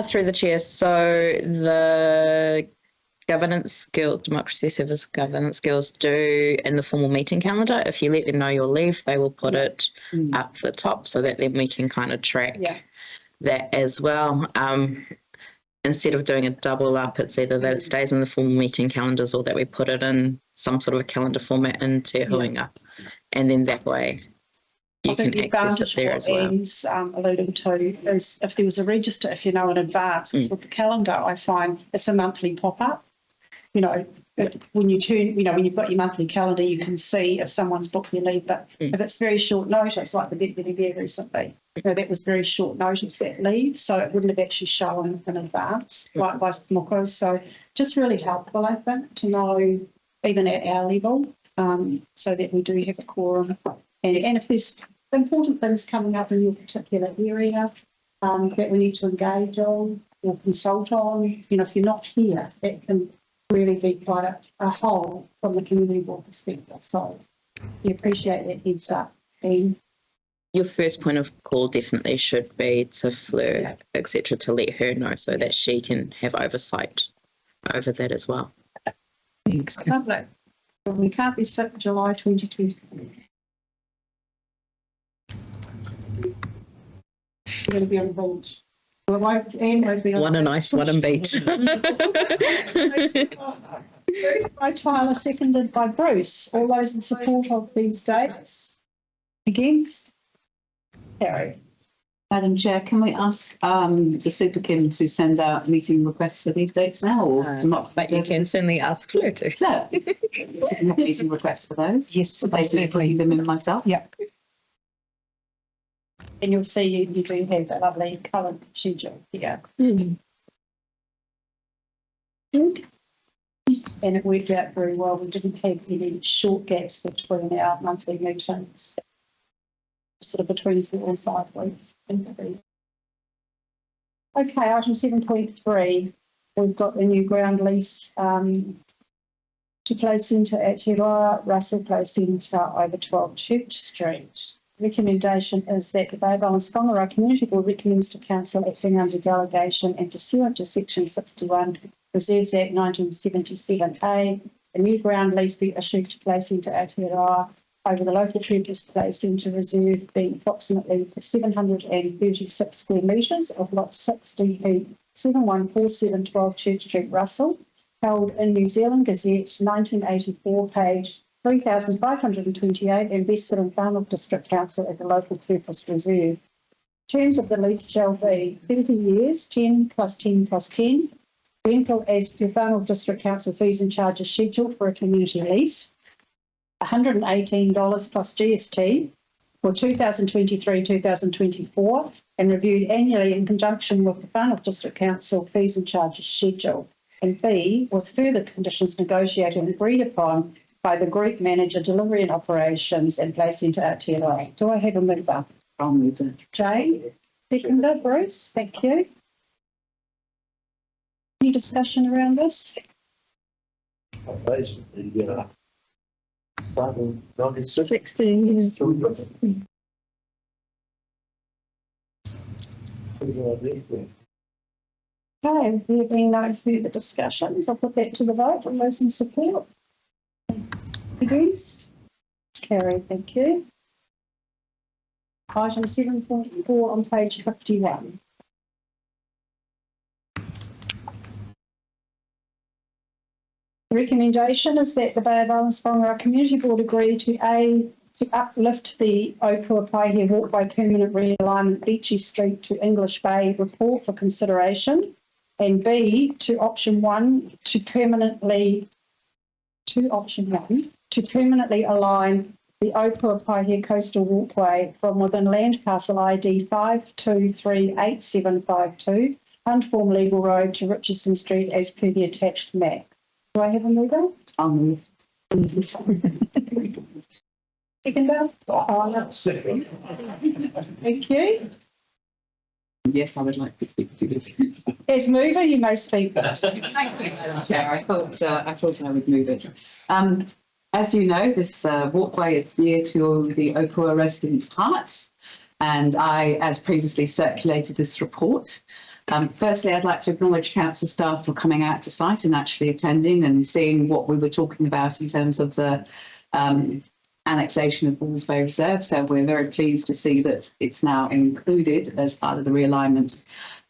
Through the chair. So the governance skills, democracy service governance skills do in the formal meeting calendar. If you let them know your leave, they will put it up the top so that then we can kind of track that as well. Instead of doing a double up, it's either that it stays in the formal meeting calendars or that we put it in some sort of a calendar format in Te Huinga. And then that way you can access it there as well. Anne's alluding to is if there was a register, if you know in advance, because with the calendar, I find it's a monthly pop-up. When you turn, when you've got your monthly calendar, you can see if someone's booked their leave. But if it's very short notice, like the deputy there recently, that was very short notice, that leave, so it wouldn't have actually shown in advance, likewise with Mokos. So just really helpful, I think, to know even at our level, so that we do have a quorum. And if there's important things coming up in your particular area that we need to engage on or consult on, if you're not here, that can really be quite a hole from the community board perspective. So we appreciate that heads up. And your first point of call definitely should be to Fleur, etc., to let her know so that she can have oversight over that as well. Thanks. Lovely. Well, we can't be sick July 2024. We're going to be on the bench. Well, won't be on What a nice one and beat. Moved by Tyler, seconded by Bruce. All those in support of these dates? Against? Carried. Madam Chair, can we ask the Super Kim to send out meeting requests for these dates now, or not? But you can certainly ask Fleur to. No, meeting requests for those. Yes, basically putting them in myself. Yeah. And you'll see you do have a lovely current schedule here. Good. And it worked out very well. We didn't have any short gaps between our monthly meetings, sort of between 4 and 5 weeks. Okay, item 7.3. We've got the new ground lease to Play Centre at Te Roa, Russell Play Centre over 12 Church Street. recommendation is that the Bay of Islands-Whangaroa Community Board recommends to Council acting under delegation and pursuant to Section 61 Reserves Act 1977A, a new ground lease be issued to Play Centre Aotearoa over the local Treasures Play Centre Reserve being approximately 736 square metres of lot 60 714712 Church Street, Russell, held in New Zealand Gazette 1984, page 3,528, and vested in Farnworth District Council as a local purpose reserve. Terms of the lease shall be 30 years, 10 plus 10 plus 10. Rental as per Farnworth District Council fees and charges scheduled for a community lease. $118 plus GST for 2023-2024 and reviewed annually in conjunction with the Farnworth District Council fees and charges schedule. And B, with further conditions negotiated and agreed upon by the Group Manager, Delivery and Operations and Play Centre Aotearoa. Do I have a mover? I'll move it. Jane, seconder, Bruce, thank you. Any discussion around this? Basically, 16 years. Okay, there being no further discussions, I'll put that to the vote. All those in support? Against? Carried, thank you. Item 7.4 on page 51. The recommendation is that the Bay of Islands-Whangaroa Community Board agree to uplift the Opua Paihia Walkway Permanent Realignment Beachy Street to English Bay report for consideration, and B, to option 1 to permanently align the Opua Paihia Coastal Walkway from within land parcel ID 5238752 Unformed Legal Road to Richardson Street as per the attached map. Do I have a mover? I'll move. Seconder? Second. Thank you. Yes, I would like to speak to this. As mover, you may speak. Thank you, Madam Chair. I thought I would move it. As you know, this walkway is near to the Opua residents' hearts, and I, as previously, circulated this report. Firstly, I'd like to acknowledge council staff for coming out to site and actually attending and seeing what we were talking about in terms of the annexation of Bulls Bay Reserve. So we're very pleased to see that it's now included as part of the realignment.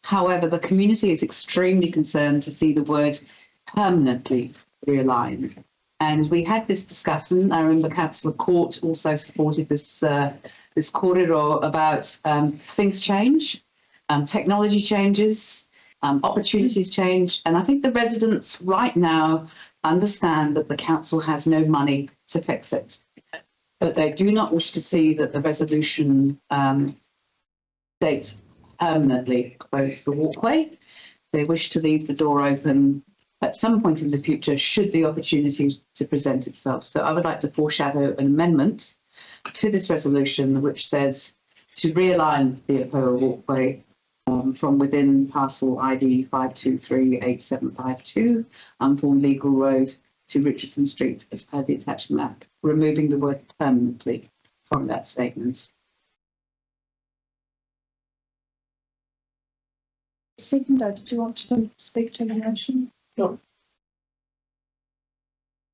However, the community is extremely concerned to see the word permanently realign. And we had this discussion. I remember Councillor Court also supported this corridor about things change. Technology changes, opportunities change, and I think the residents right now understand that the council has no money to fix it. But they do not wish to see that the resolution states permanently close the walkway. They wish to leave the door open at some point in the future should the opportunity to present itself. So I would like to foreshadow an amendment to this resolution which says to realign the Opua walkway from within parcel ID 5238752 Unformed Legal Road to Richardson Street as per the attached map, removing the word permanently from that statement. Seconder, did you want to speak to the motion? No.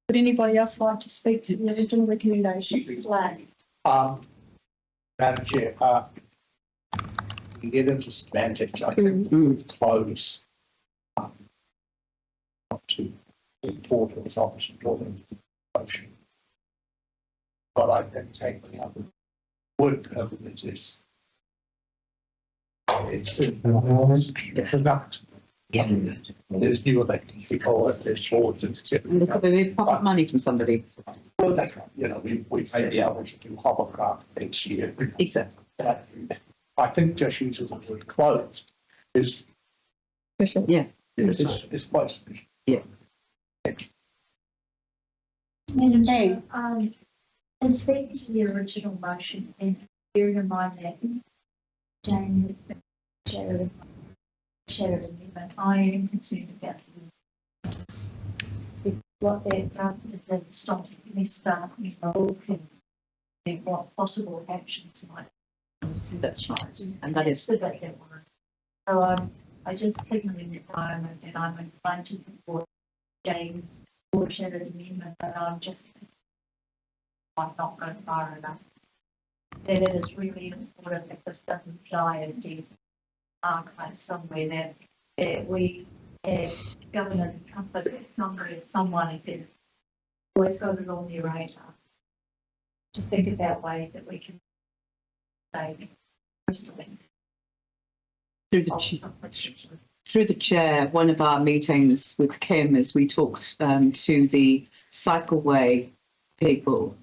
Would anybody else like to speak to the original recommendation? Madam Chair, we get into semantics, I think, close not too important, it's not important motion. But I can take the other word permanent is it's enough. There's new elections because there's boards and stuff. Look at the pocket money from somebody. Well, that's right. You know, we may be able to do hovercraft next year. Exactly. But I think just using the word closed is yeah. It's quite sufficient. Yeah. Madam Chair, in speaking to the original motion and bearing in mind that Jane has been shadow amendment, I am concerned about what that does is that stops me starting and what possible actions might. That's right. And that is the bit that one. So I just think in the environment and I'm inclined to support James' foreshadowed amendment, but I'm just might not go far enough. That it is really important that this doesn't die in deep archive somewhere that we as governance comfort that someone has always got it on their radar. To think about ways that we can save things. Through the chair, one of our meetings with Kim is we talked to the cycleway people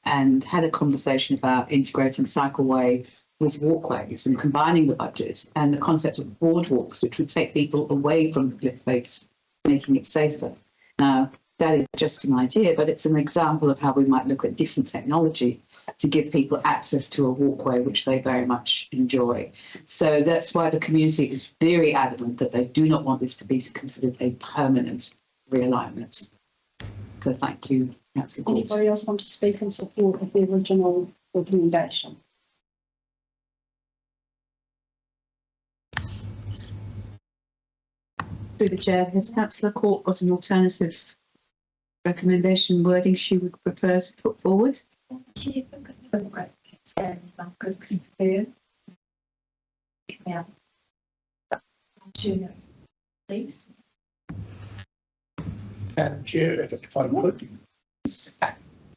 and had a conversation about integrating cycleway with walkways and combining the budgets and the concept of boardwalks, which would take people away from the cliff face, making it safer. Now, that is just an idea, but it's an example of how we might look at different technology to give people access to a walkway, which they very much enjoy. So that's why the community is very adamant that they do not want this to be considered a permanent realignment. So thank you, Councillor Gordon. Anybody else want to speak in support of the original recommendation? Through the chair, has Councillor Court got an alternative recommendation wording she would prefer to put forward? Madam Chair, if I could,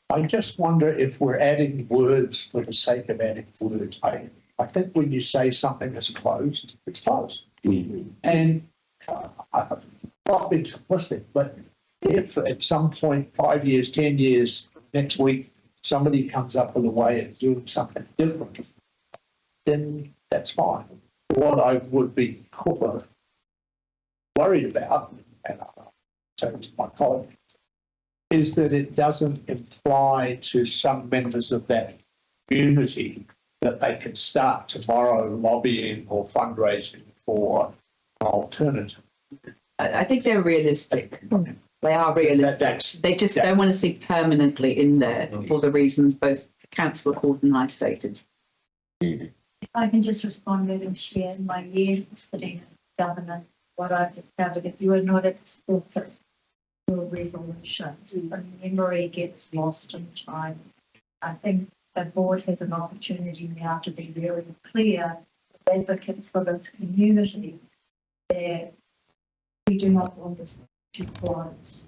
I just wonder if we're adding words for the sake of adding words. I think when you say something is closed, it's closed. And I'm not being simplistic, but if at some point, 5 years, 10 years, next week, somebody comes up with a way of doing something different, then that's fine. What I would be worried about, and I'll say to my colleague, is that it doesn't imply to some members of that community that they can start tomorrow lobbying or fundraising for an alternative. I think they're realistic. They are realistic. They just don't want to see permanently in there for the reasons both Councillor Court and I stated. If I can just respond to and share my years sitting in government, what I've discovered, if you are not explicit your resolutions, the memory gets lost in time. I think the board has an opportunity now to be very clear advocates for this community that we do not want this to close.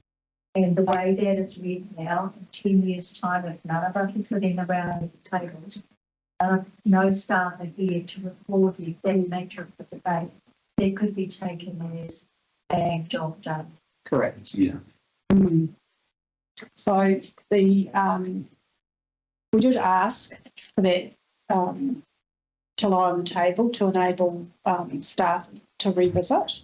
And the way that is read now, in 10 years' time, if none of us are sitting around the table, no staff are here to record the exact nature of the debate, they could be taken as a job done. Correct. Yeah. So the we did ask for that to lie on the table to enable staff to revisit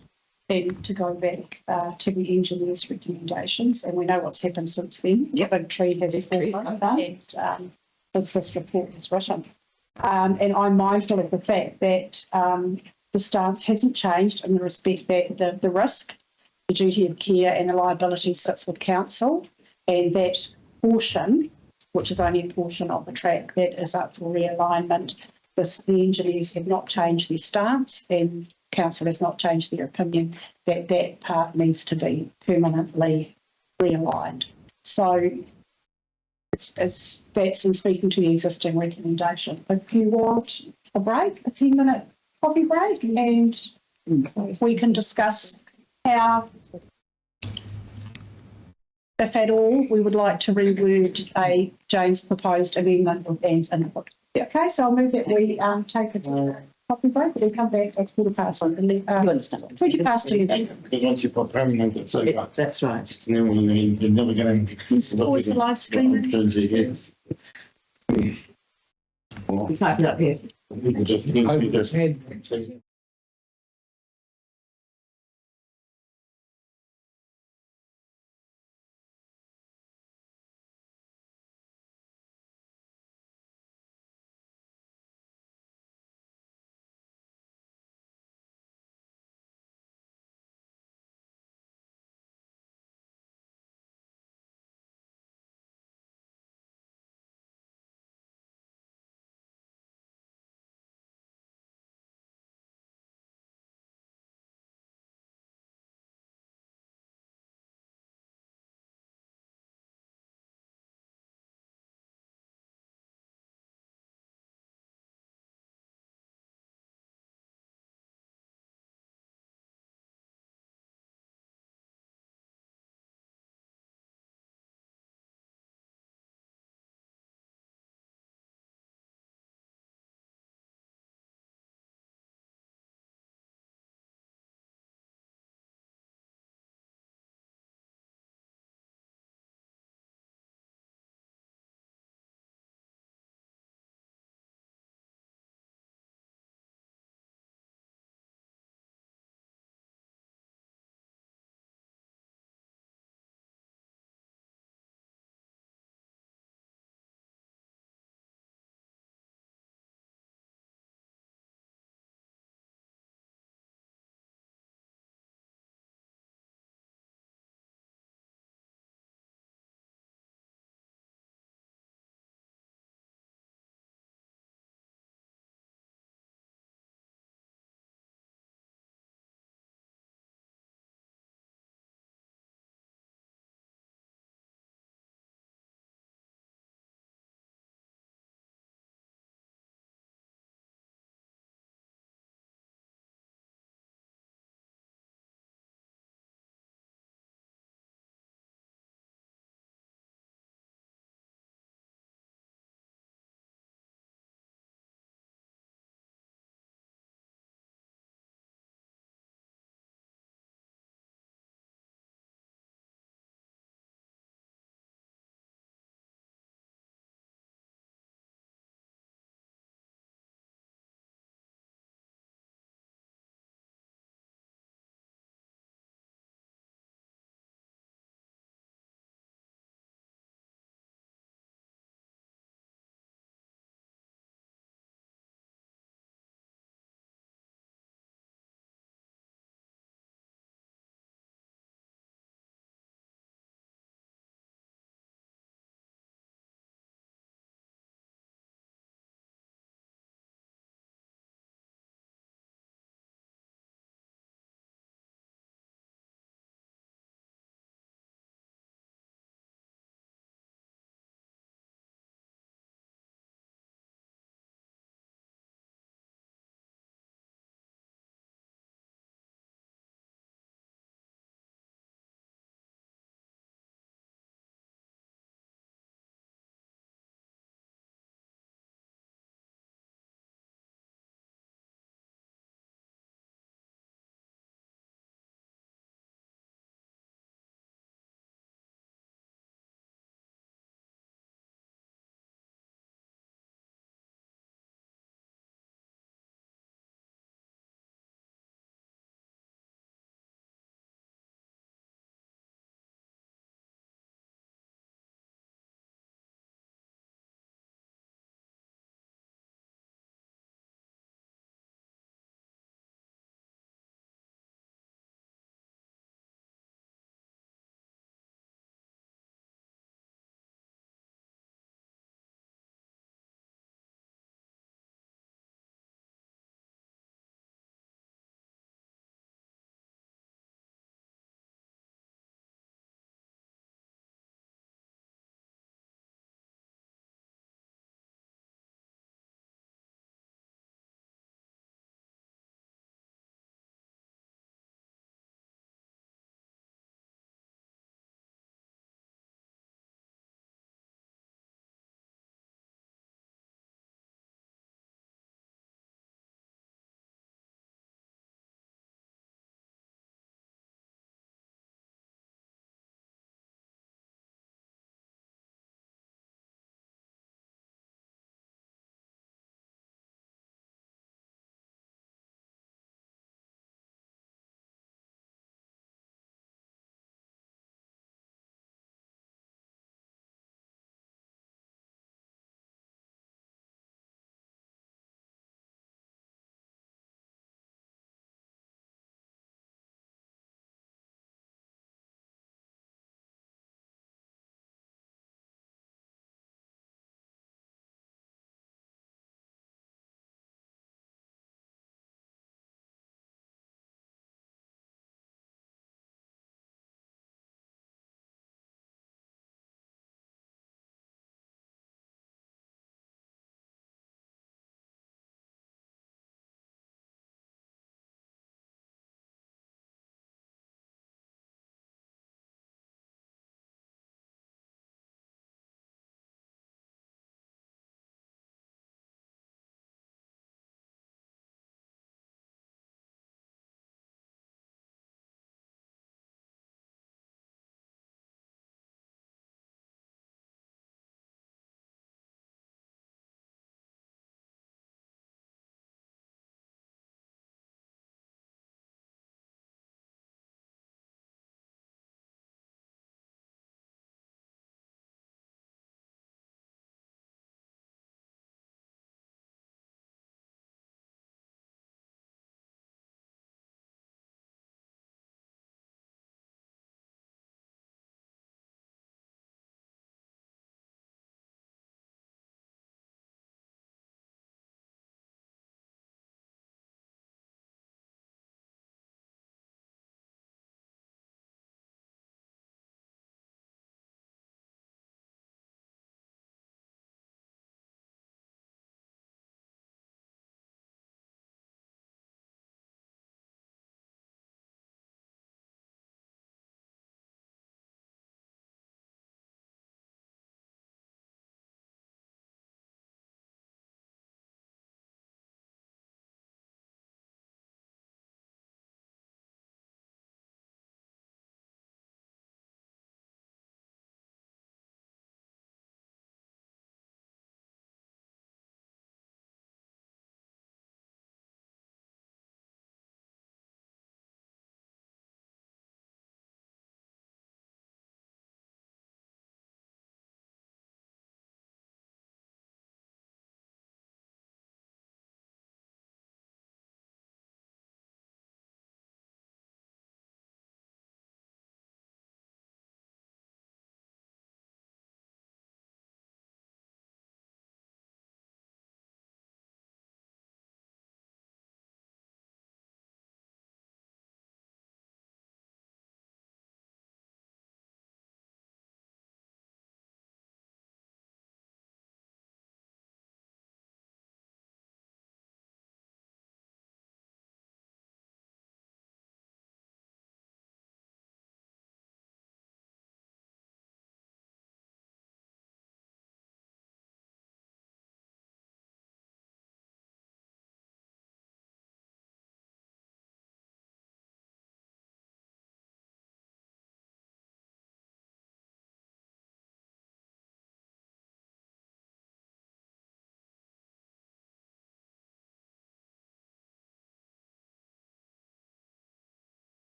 and to go back to the engineer's recommendations. And we know what's happened since then. Yep. The big tree has fallen and since this report was written. And I'm mindful of the fact that the stance hasn't changed in the respect that the risk, the duty of care and the liability sits with council, and that portion, which is only a portion of the track that is up for realignment, the engineers have not changed their stance and council has not changed their opinion that that part needs to be permanently realigned. So it's that's in speaking to the existing recommendation. If you want a break, a 10-minute coffee break, and we can discuss how, if at all, we would like to reword a Jane's proposed amendment with Anne's input. Okay, so I'll move that we take a coffee break. We'll come back at 20 past 11. 20 past 11. Because once you put permanent, it's over. That's right. You're never going to. It's always the live streaming. We might be up here. People just.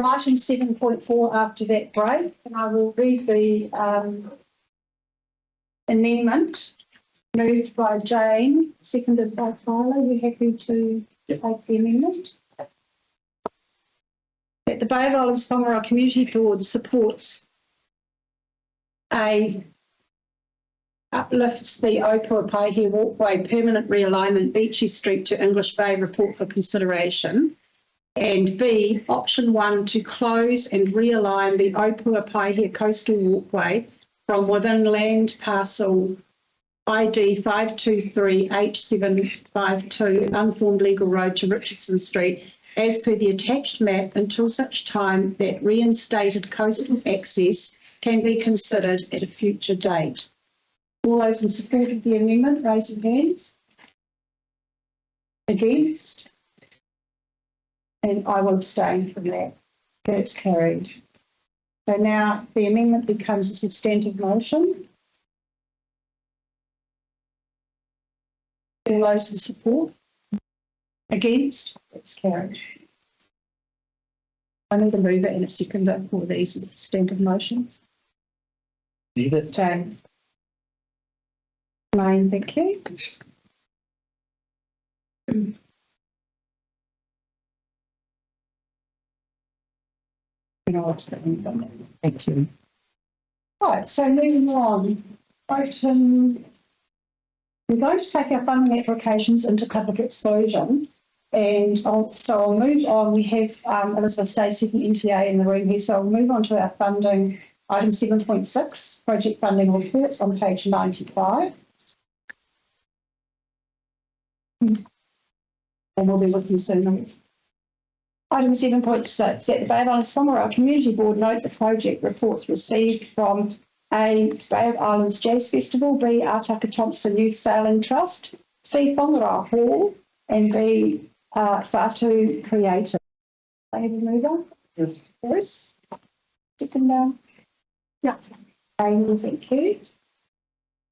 item 7.4 after that break, and I will read the amendment moved by Jane, seconded by Tyler. You happy to take the amendment? That the Bay of Islands-Whangaroa Community Board supports uplifts the Opua Paihia Walkway permanent realignment Beachy Street to English Bay report for consideration. And B, option 1, to close and realign the Opua Paihia coastal walkway from within land parcel ID 523H752 unformed legal road to Richardson Street as per the attached map until such time that reinstated coastal access can be considered at a future date. All those in support of the amendment, raise your hands. Against? And I will abstain from that. That's carried. So now the amendment becomes a substantive motion. All those in support? Against? That's carried. I need a mover and a seconder for these substantive motions. Leave it. Jane. Maureen, thank you. Thank you. Right, so moving on. Item, we're going to take our funding applications into public exclusion. And I'll move on. We have Elizabeth Stacey from NTA in the room here, so I'll move on to our funding, item 7.6, project funding reports on page 95. And we'll be with you soon. Item 7.6, that the Bay of Islands-Whangaroa Community Board notes the project reports received from A, Bay of Islands Jazz Festival, B, Artaka Thompson Youth Sailing Trust, C, Whangaroa Hall, and B, Fatu Creative. I have a mover? Yes. Bruce? Second down? Yeah. Amy, thank you.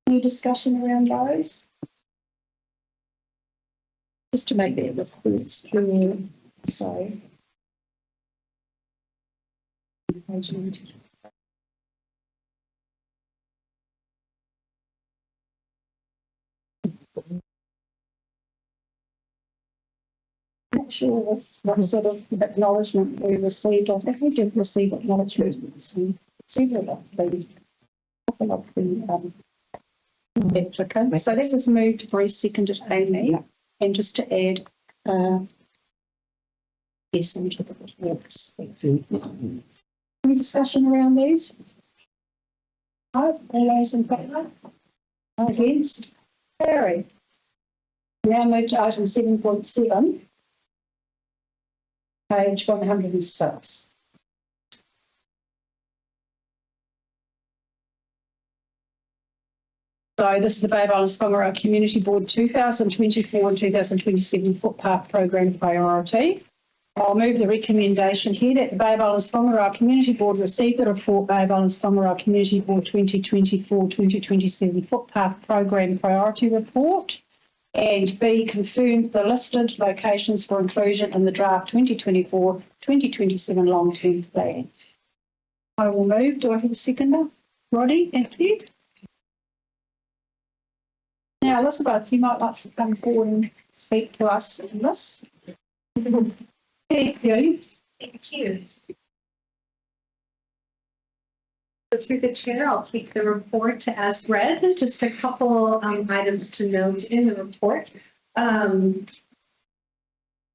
Any discussion around those? Just to make that reports clear, so. Page 90. Not sure what sort of acknowledgement we received. I think we did receive acknowledgement. Several of the applicants. So this was moved, Bruce seconded Amy. Yeah. And just to add, yes, into the reports. Any discussion around these? All those in favour? Against? Carried. Now move to item 7.7, page 106. So this is the Bay of Islands-Whangaroa Community Board 2024 and 2027 footpath program priority. I'll move the recommendation here that the Bay of Islands-Whangaroa Community Board receive the report Bay of Islands-Whangaroa Community Board 2024-2027 footpath program priority report, and B, confirm the listed locations for inclusion in the draft 2024-2027 long-term plan. I will move. Do I have a seconder? Roddy, thank you. Now, Elizabeth, you might like to come forward and speak to us on this. Thank you. Thank you. So through the chair, I'll take the report as read. Just a couple items to note in the report.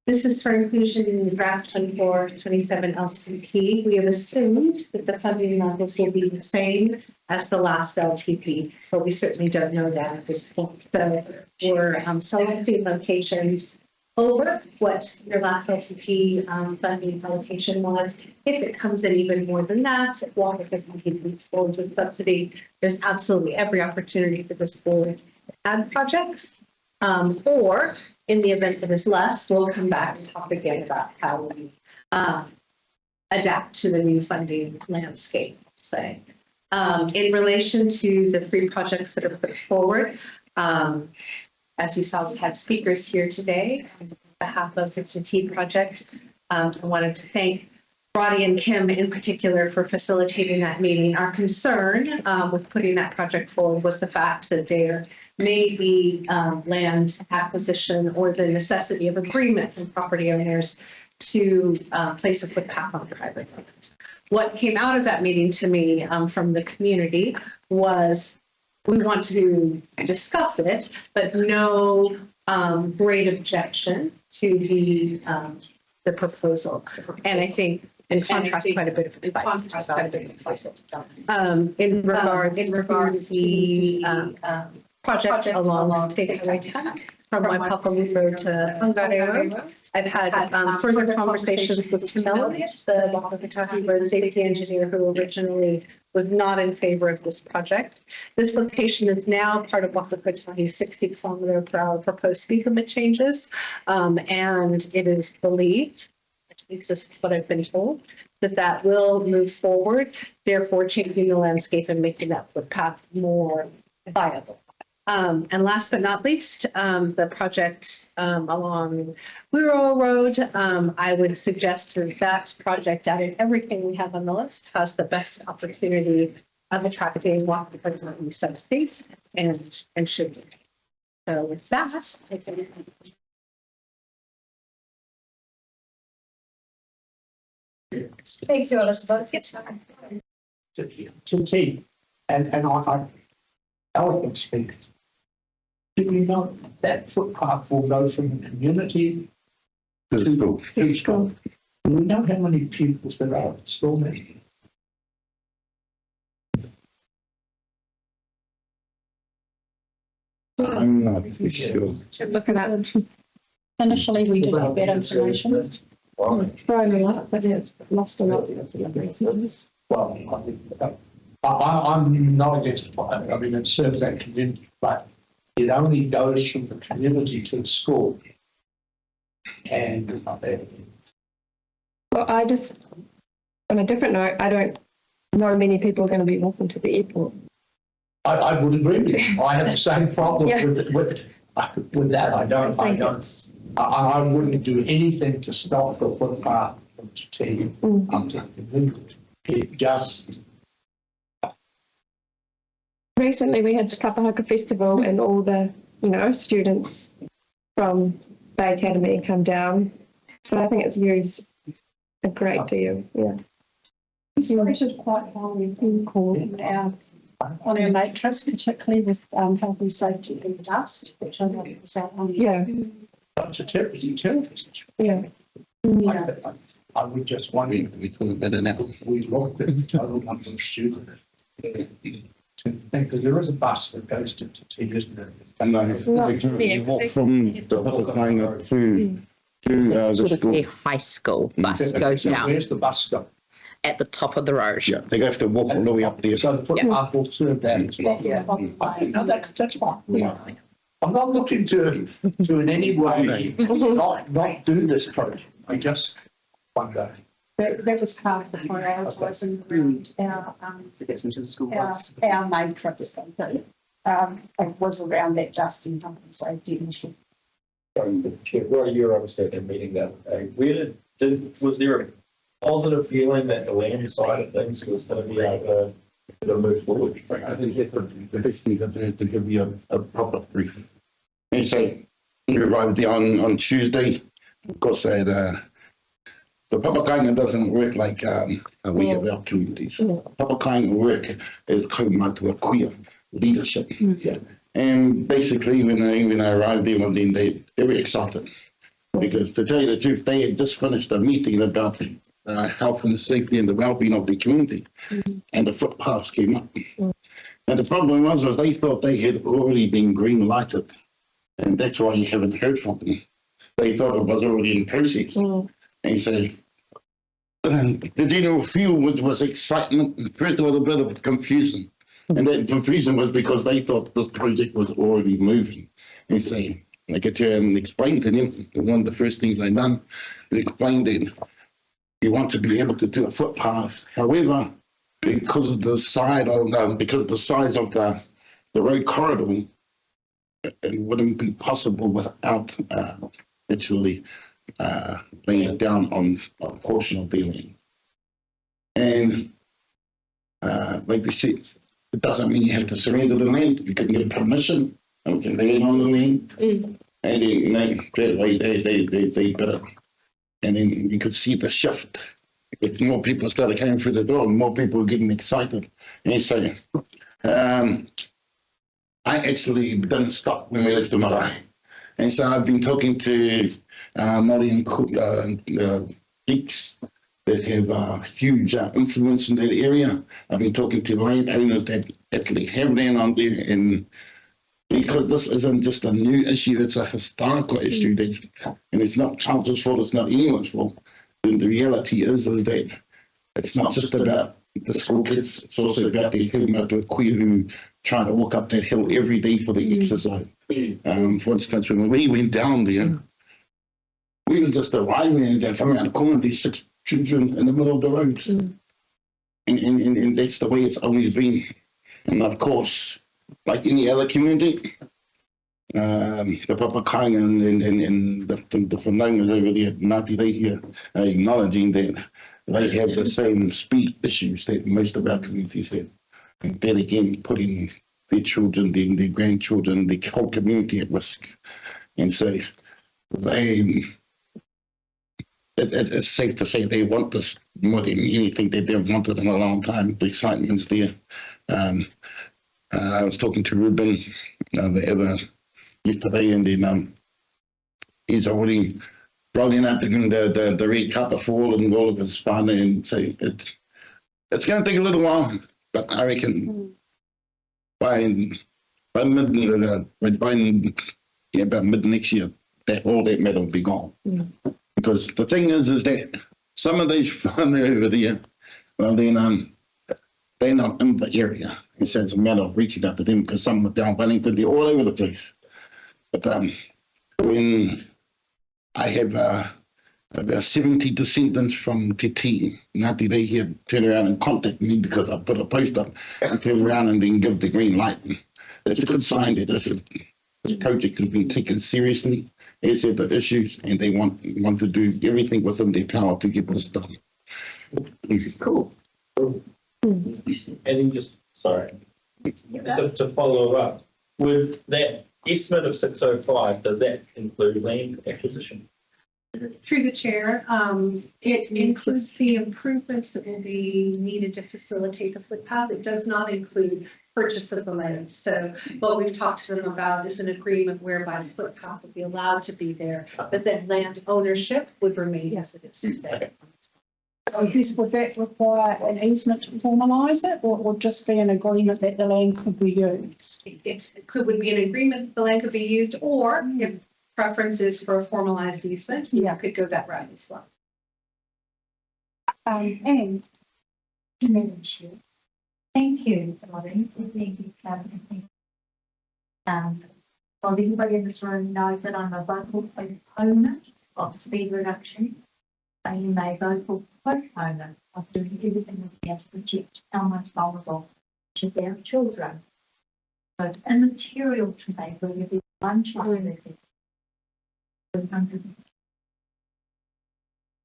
This is for inclusion in the draft 24-27 LTP. We have assumed that the funding levels will be the same as the last LTP, but we certainly don't know that at this point. So we're selecting locations over what the last LTP funding allocation was. If it comes in even more than that, we'll have to continue forward with subsidy. There's absolutely every opportunity for this board to add projects, or in the event that it's less, we'll come back and talk again about how we adapt to the new funding landscape. So in relation to the 3 projects that are put forward, as you saw, we had speakers here today on behalf of the T project. I wanted to thank Roddy and Kim in particular for facilitating that meeting. Our concern with putting that project forward was the fact that there may be land acquisition or the necessity of agreement from property owners to place a footpath on private land. What came out of that meeting to me from the community was we want to discuss it, but no great objection to the proposal. And I think in contrast, quite a bit of advice in regards to the project along State Highway 10 from Waipapalupo to Whangaroa. I've had further conversations with Tim Elliott, the Whakapitahi Road Safety Engineer, who originally was not in favor of this project. This location is now part of Whakapitahi's 60-kilometer-per-hour proposed speed limit changes, and it is believed, at least this is what I've been told, that will move forward, therefore changing the landscape and making that footpath more viable. And last but not least, the project along Whangaroa Road, I would suggest that project, out of everything we have on the list, has the best opportunity of attracting Whakapitahi subsidies and should be. So with that, I think. Thank you, Elizabeth. Yes, To T, and I eloquent speak. Do you know that footpath will go from the community To school. to school? Do we know how many pupils there are at school now? I'm not sure. Look at that. Initially, we did have that information. It's grown a lot, but it's lost a lot. Well, I'm not against it. I mean, it serves that community, but it only goes from the community to the school. And Well, I just, on a different note, I don't know many people are going to be walking to the airport. I would agree with you. I have the same problem with that. I wouldn't do anything to stop the footpath from T up to the community. It just. Recently, we had the Kapahaka Festival and all the, students from Bay Academy come down. So I think it's a great deal, yeah. It's rated quite highly on our matrix, particularly with health and safety and dust, which I think is out on. Yeah. It's a terrible. Yeah. I would just wonder. We call it better now. We looked at the total number of students. Because there is a bus that goes to T, isn't there? And you walk from the Papakainga to the school. The high school bus goes So down where's the bus stop? at the top of the road. Yeah, they have to walk all the way up there. So the footpath will serve that as well. No, that's fine. Yeah. I'm not looking to in any way not do this project. I just wonder. That was part of the prioritising around our To get them to the school our, bus. our matrix. It was around that dust and health and safety issue. Well, you're obviously at the meeting that was there a positive feeling that the land side of things was going to be able to move forward? I think that's the best thing to give you a proper brief. And so we arrived there on Tuesday. Of course, the Papakainga doesn't work like we have our communities. Papakainga work is kaumātua queer leadership. And basically, when I arrived there, well, then they were excited. Because to tell you the truth, they had just finished a meeting about health and safety and the well-being of the community. And the footpaths came up. And the problem was they thought they had already been green lighted. And that's why you haven't heard from them. They thought it was already in process. And so the general feel was excitement, first of all, a bit of confusion. And that confusion was because they thought this project was already moving. And so I could turn and explain to them, one of the first things I done, we explained that you want to be able to do a footpath. However, because of the size of the road corridor, it wouldn't be possible without actually laying it down on a portion of the lane. And like we said, it doesn't mean you have to surrender the land. You can get permission and we can land on the land. And then, you know, that way they got it. And then you could see the shift. If more people started coming through the door, more people were getting excited. And so I actually didn't stop when we left the marae. And so I've been talking to Māori and geeks that have huge influence in that area. I've been talking to landowners that actually have land on there, and because this isn't just a new issue, it's a historical issue, that, and it's not council's fault, it's not anyone's fault. And the reality is that it's not just about the school kids, it's also about the kuia who try to walk up that hill every day for the exercise. For instance, when we went down there, we were just arriving and they come around the corner, these 6 children in the middle of the road. And that's the way it's always been. And of course, like any other community, the Papakainga and the Whanangas over there, Ngāti Rehia, are acknowledging that they have the same speed issues that most of our communities have. And that again, putting their children, their grandchildren, the whole community at risk. And so it's safe to say they want this more than anything that they've wanted in a long time. The excitement's there. I was talking to Ruben the other yesterday, and then he's already rolling up the red carpet for all of his fun, and so it's going to take a little while, but I reckon by mid next year, that all that metal will be gone. Because the thing is that some of these whānau over there, well then they're not in the area. And so it's a matter of reaching out to them, because some are down Wellington, they're all over the place. But when I have about 70 descendants from Te Ngāti Rehia turn around and contact me because I put a post up and turn around and then give the green light, it's a good sign that this project has been taken seriously, as have the issues, and they want to do everything within their power to get this done. Which is cool. And then just, sorry, to follow up, with that estimate of 605, does that include land acquisition? Through the chair, it includes the improvements that will be needed to facilitate the footpath. It does not include purchase of the land. So what we've talked to them about is an agreement whereby the footpath would be allowed to be there, but then land ownership would remain as it is today. So would that require an easement to formalise it, or would just be an agreement that the land could be used? Would be an agreement the land could be used, or if preference is for a formalised easement, you could go that route as well. And thank you, Laurie. Thank you, well, everybody in this room knows that I'm a vocal opponent of speed reduction. And you may vocal proponent of doing everything we can to protect our most vulnerable, which is our children. So it's immaterial to me whether there's one child that is 200.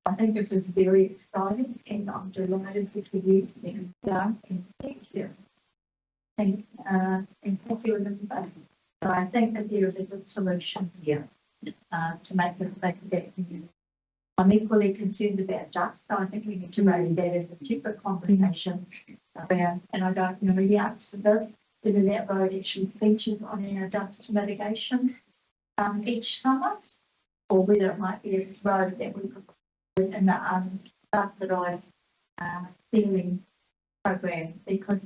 I think it is very exciting, and I'm delighted for you to be done, and thank you. And thank you, Elizabeth. So I think that there is a good solution here to make it that community. I'm equally concerned about dust, so I think we need to raise that as a separate conversation about, and I don't know the answer to this, whether that road actually features on our dust mitigation each summer, or whether it might be a road that we could put in the subsidised ceiling program, because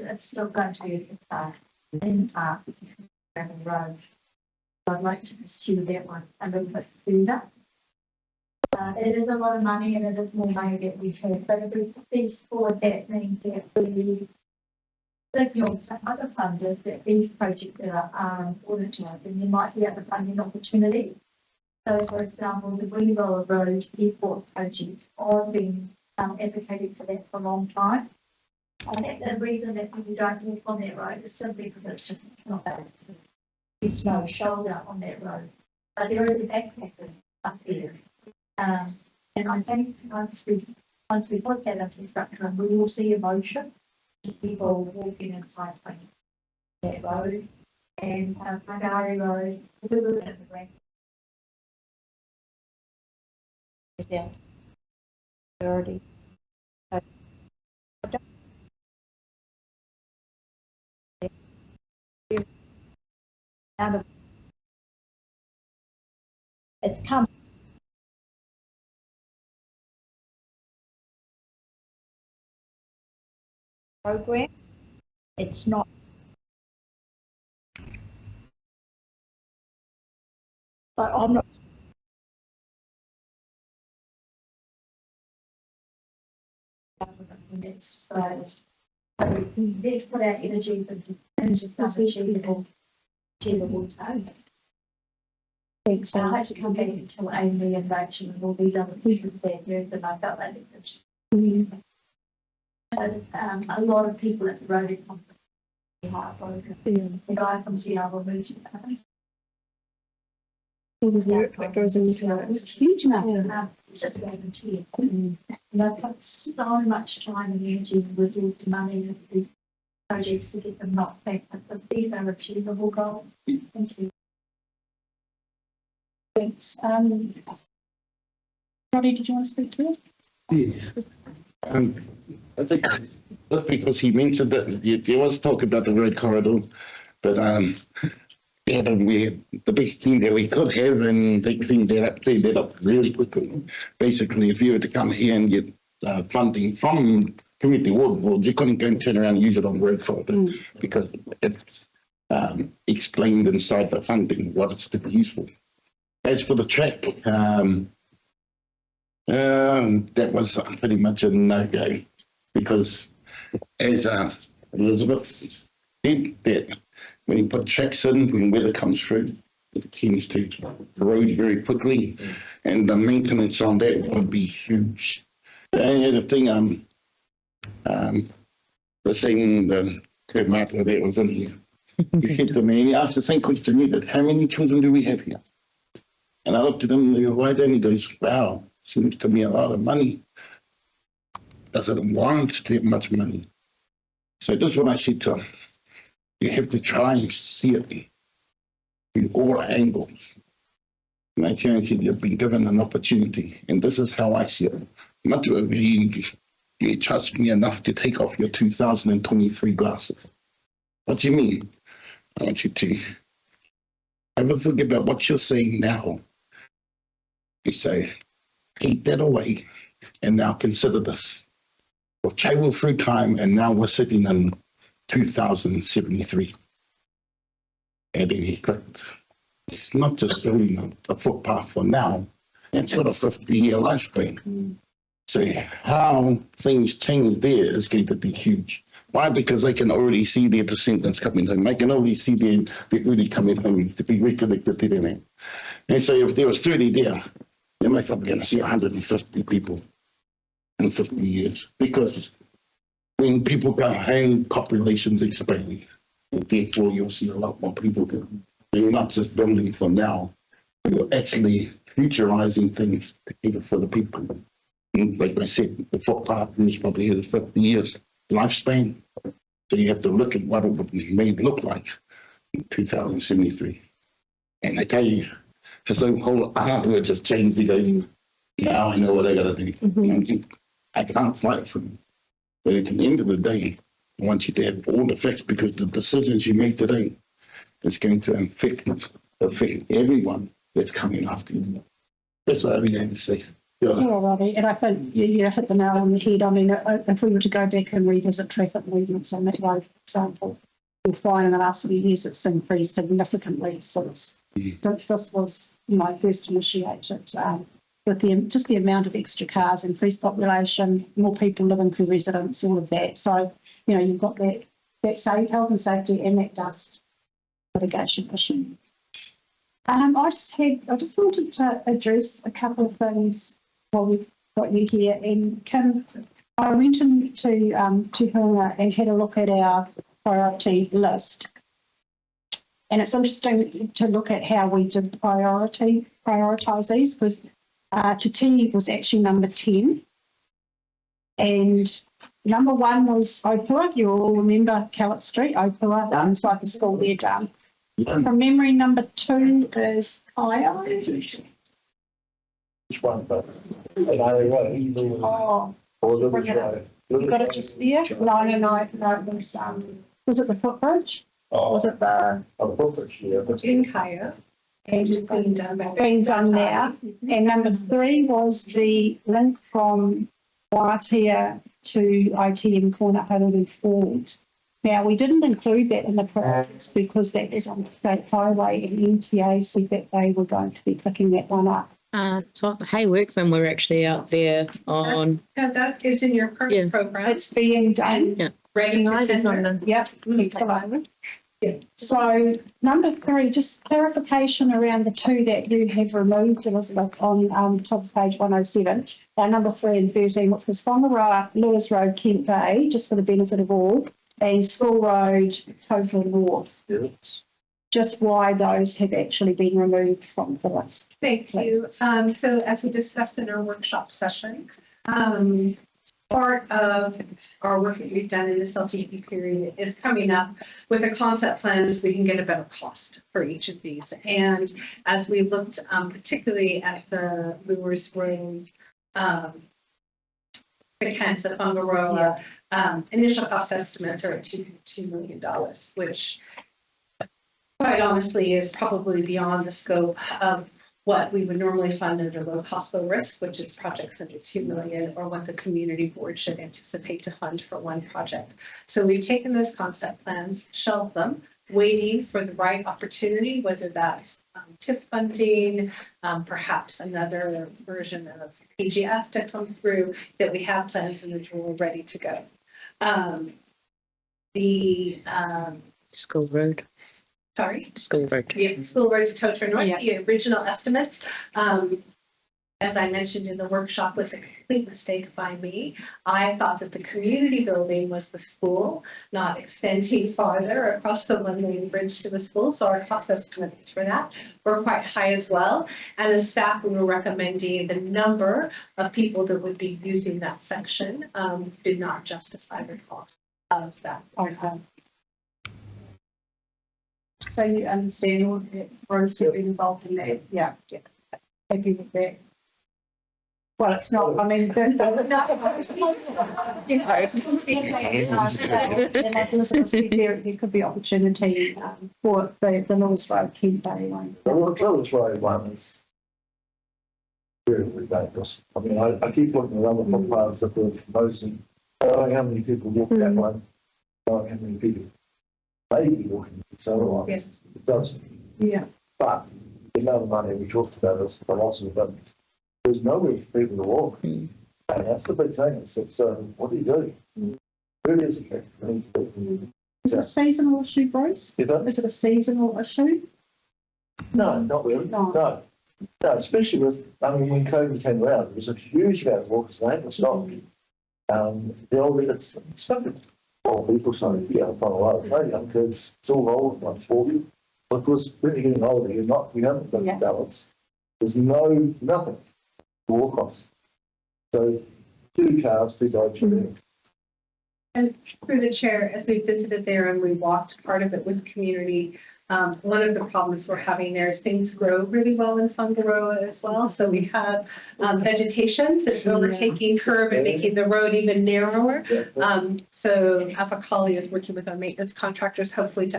it's still going to be in gravel road. So I'd like to pursue that one a little bit further. It is a lot of money, and it is more money that we have, but if we push forward, that means that we signal to other funders that these projects are important to us, and there might be other funding opportunities. So, for example, the Greenville Road Airport project, I've been advocating for that for a long time. I think the reason that people don't walk on that road is simply because it's just not that. There's no shoulder on that road, but there is a backpacker up there. And I think once we put that infrastructure, we will see emotion, people walking and cycling that road, and Whangaroa Road, we were at the rank. Yeah. Priority. It's come. Program. It's not. But I'm not. Let's put our energy for stuff achievable target. Thanks. I had to come back until Amy and Rachel and all these other people there, and I felt that a lot of people at the road are heartbroken. The guy from Seattle moved All the work that goes into it. It's a huge amount. Just guaranteed. And I put so much time and energy with all the money and the projects to get them knocked back, but these are achievable goals. Thank you. Thanks. Roddy, did you want to speak to it? Yeah. I think that's because he mentioned that there was talk about the road corridor, but we had the best thing that we could have, and they cleaned that up really quickly. Basically, if you were to come here and get funding from community water boards, you couldn't go and turn around and use it on the road corridor because it's explained inside the funding what it's to be used for. As for the track, that was pretty much a no-go because as Elizabeth said, that when you put tracks in, when weather comes through, it tends to erode very quickly, and the maintenance on that would be huge. And the other thing, the same, the third matter that was in here, he said to me, he asked the same question you did, how many children do we have here? And I looked at him and he why then he goes, wow, seems to me a lot of money. Doesn't warrant that much money. So this is what I said to him. You have to try and see it in all angles. And I said, you've been given an opportunity. And this is how I see it. Much of you trust me enough to take off your 2023 glasses. What do you mean? I want you to have a think about what you're saying now. You say, keep that away, and now consider this. We've travelled through time, and now we're sitting in 2073. And then he clicked. It's not just building a footpath for now, it's got a 50-year lifespan. So how things change there is going to be huge. Why? Because they can already see their descendants coming home. They can already see their really coming home to be reconnected to their land. And so if there was 30 there, you're most probably going to see 150 people in 50 years. Because when people go home, populations expand. And therefore, you'll see a lot more people there. You're not just building for now. You're actually futurizing things for the people. And like I said, the footpath is probably here 50 years lifespan. So you have to look at what it may look like in 2073. And I tell you, his whole hardware just changed. He goes, now I know what I got to do. I can't fight for him. But at the end of the day, I want you to have all the facts because the decisions you make today is going to affect everyone that's coming after you. That's what I mean to say. Yeah, Robbie, and I think you hit the nail on the head. I mean, if we were to go back and revisit traffic movements on that road, for example, you'll find in the last few years it's increased significantly since this was, first initiated. With the amount of extra cars, increased population, more people living through residence, all of that. So, you've got that health and safety and that dust mitigation issue. I just wanted to address a couple of things while we've got you here. And Kim, I went into Hunga and had a look at our priority list. And it's interesting to look at how we did prioritise these because Te was actually number 10. And number 1 was Opua. You all remember Callett Street, Opua, inside the school there, done. From memory, number 2 is Kaya. Which one, but? Oh. Bring it up. You got it just there? No, it was it the footbridge? Oh. Was it the? Oh, footbridge, yeah. In Kaya. And just being done now. And number 3 was the link from Waitea to ITM Corner Haruru Falls. Now, we didn't include that in the projects because that is on the state highway, and NTA said that they were going to be picking that one up. Hey Workman were actually out there on. Now that is in your current program. It's being done. Yeah. Ready to tender. Yep. Excellent. Yeah. So number 3, just clarification around the 2 that you have removed, Elizabeth, on top of page 107. Number 3 and 13, which was Whangaroa, Lewis Road, Kent Bay, just for the benefit of all, and School Road, Total North. Yes. Just why those have actually been removed from the list. Thank you. So as we discussed in our workshop session, part of our work that we've done in this LTP period is coming up with a concept plan so we can get a better cost for each of these. And as we looked particularly at the Lewis Road, the Kansas Whangaroa, initial cost estimates are at $2 million, which quite honestly is probably beyond the scope of what we would normally fund under low cost, low risk, which is projects under $2 million, or what the community board should anticipate to fund for one project. So we've taken those concept plans, shelved them, waiting for the right opportunity, whether that's TIF funding, perhaps another version of PGF to come through, that we have plans in the drawer ready to go. School Road. Sorry? School Road. Yeah, School Road to Toto North, the original estimates, as I mentioned in the workshop, was a complete mistake by me. I thought that the community building was the school, not extending farther across the one-lane bridge to the school. So our cost estimates for that were quite high as well. And as staff, we were recommending the number of people that would be using that section did not justify the cost of that. Okay. So you understand all the process involved in that? Yeah. Happy with that? Well, it's not, I mean, and like Elizabeth said, there could be opportunity for the Lewis Road, Kent Bay one. The Lewis Road one is really dangerous. I mean, I keep looking around the footpaths that we're proposing, knowing how many people walk that one, knowing how many people may be walking, so otherwise it does. Yeah. But the amount of money we talked about is the loss of them. There's nowhere for people to walk. And that's the big thing. It's what do you do? Really is it? Is it a seasonal issue, Bruce? Is it a seasonal issue? No, not really. No, especially with, I mean, when COVID came around, there was a huge amount of walkers lane was stopped. The older, it's not old people starting to get up on a lot. No young kids, it's all old ones, 40. Because when you're getting older, you haven't got the balance. There's nothing to walk on. So 2 cars, 2 dogs. And through the chair, as we visited there and we walked part of it with the community, one of the problems we're having there is things grow really well in Whangaroa as well. So we have vegetation that's overtaking curb and making the road even narrower. So Apakali is working with our maintenance contractors, hopefully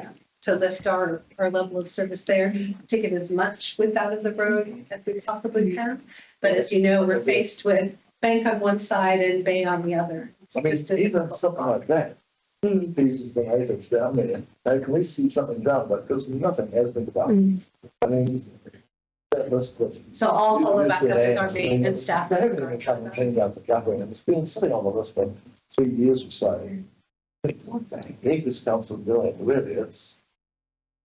to lift our level of service there, to get as much width out of the road as we possibly can. But as you know, we're faced with bank on one side and bay on the other. I mean, even something like that, pieces of natives down there, now can we see something done? But because nothing has been done. I mean, that was the. So I'll follow back up with our maintenance staff. They haven't even come and cleaned out the gutter, and it's been sitting on the list for 3 years or so. What the heck is council doing? Really, it's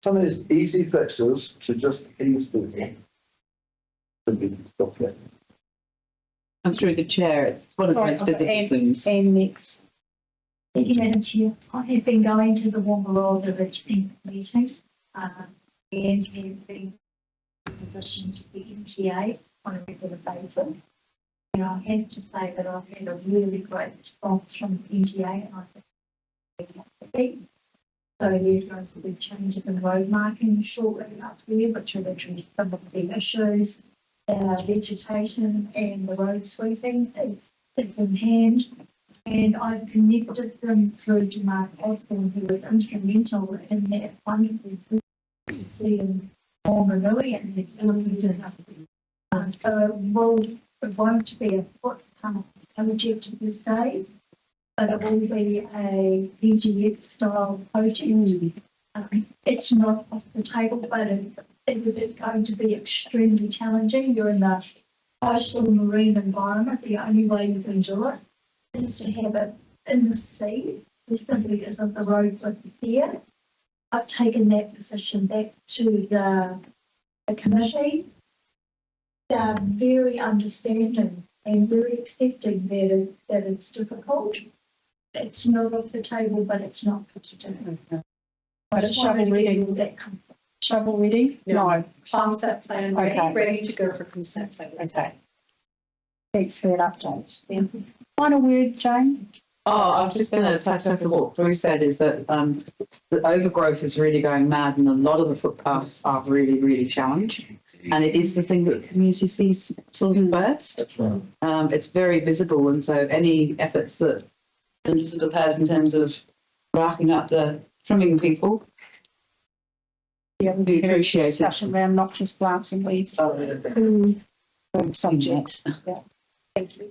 some of these easy fixes to just ease people to be stopped at. And through the chair, it's one of those physical things. And next. Thank you, Madam Chair. I have been going to the Whangaroa Village meeting and have been in position to the MTA on a regular basis. And I have to say that I've had a really great response from the NGA, and I think it's so there's going to be changes in road marking shortly up there, which will address some of the issues. Vegetation and the road sweeping is in hand. And I've connected them through to Mark Osborne, who was instrumental in that wonderful see in Whangaroa, and it's limited. So it won't be a footpath project per se, but it will be a PGF style project. It's not off the table, but it is going to be extremely challenging. You're in the coastal marine environment. The only way you can do it is to have it in the sea. There simply isn't the road width there. I've taken that position back to the committee. They're very understanding and very accepting that it's difficult. It's not off the table, but it's not positive. But it's shovel ready. Shovel ready? No. Concept plan ready to go for consent. Okay. Thanks for that update. Yeah. Final word, Jane. Oh, I was just going to touch on what Bruce said, is that the overgrowth is really going mad, and a lot of the footpaths are really, really challenged. And it is the thing that the community sees sort of first. That's right. It's very visible, and so any efforts that Elizabeth has in terms of racking up the trimming people, Yeah, we'll be appreciated. Discussion around noxious plants and weeds. Subject. Yeah.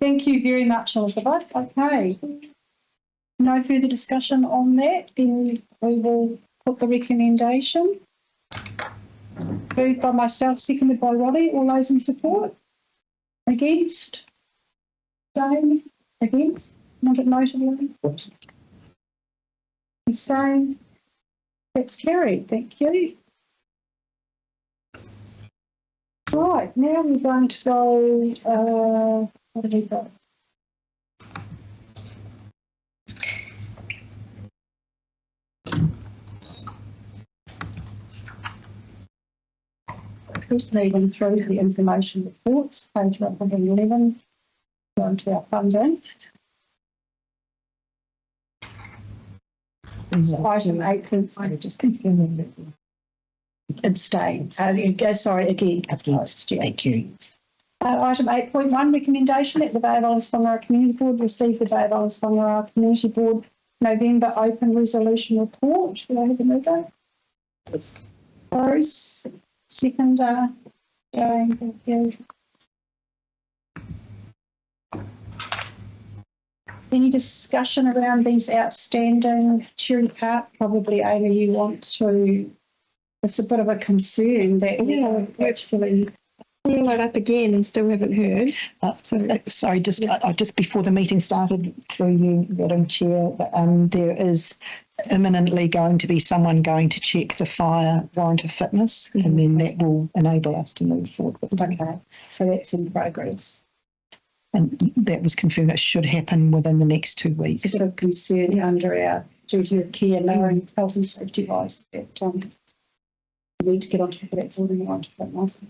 Thank you very much, Elizabeth. Okay. No further discussion on that. Then we will put the recommendation. Moved by myself, seconded by Robbie. All those in support? Against? Abstain? Against? Want it noted? Abstain? That's carried. Thank you. Right, now we're going to go, what have we got? Just leading through the information reports, page 111, going to our funding. So item 8, sorry, just confirming that. Abstain. Sorry, again. Against. Thank you. Item 8.1, recommendation that the Bay of Islands-Whangaroa Community Board receive the Bay of Islands-Whangaroa Community Board November open resolution report. Do I have a mover? Bruce. Seconder. Jane, thank you. Any discussion around these outstanding Cherry Park? Probably, Amy, you want to. It's a bit of a concern that actually it up again and still haven't heard. Sorry, just before the meeting started, through you, Madam Chair, there is imminently going to be someone going to check the fire warrant of fitness, and then that will enable us to move forward with it. Okay, so that's in progress. And that was confirmed it should happen within the next 2 weeks. It's a concern under our duty of care, knowing health and safety wise that we need to get on top of that for the warrant of fitness.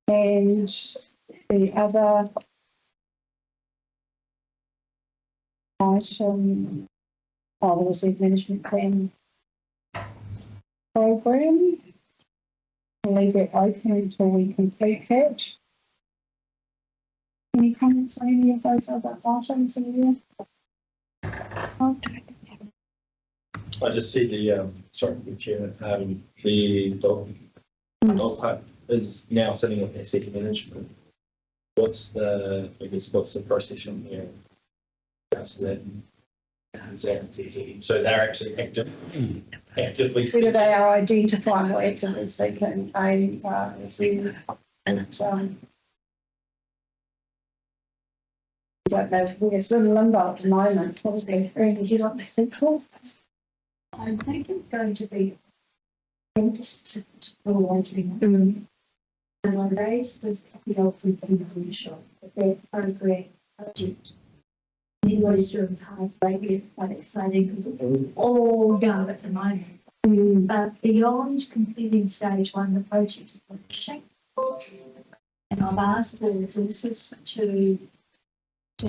And the other item, the reserve management plan program. We'll leave it open until we complete that. Any comments on any of those other items in here? I just see the, sorry, Chair, the dog park is now sitting on their second management. What's the process from here? That's that. So they're actually actively. Whether they are identifying what actively seeking a I don't know, we're sort of limbo at the moment, probably. Really, you want to think of? I think it's going to be interesting to go on to be. And I raised this, from the shop, that their program budget. Anybody's doing time, maybe it's quite exciting because it's all done at the moment. But beyond completing stage 1, the project is finishing. And I've asked for resources to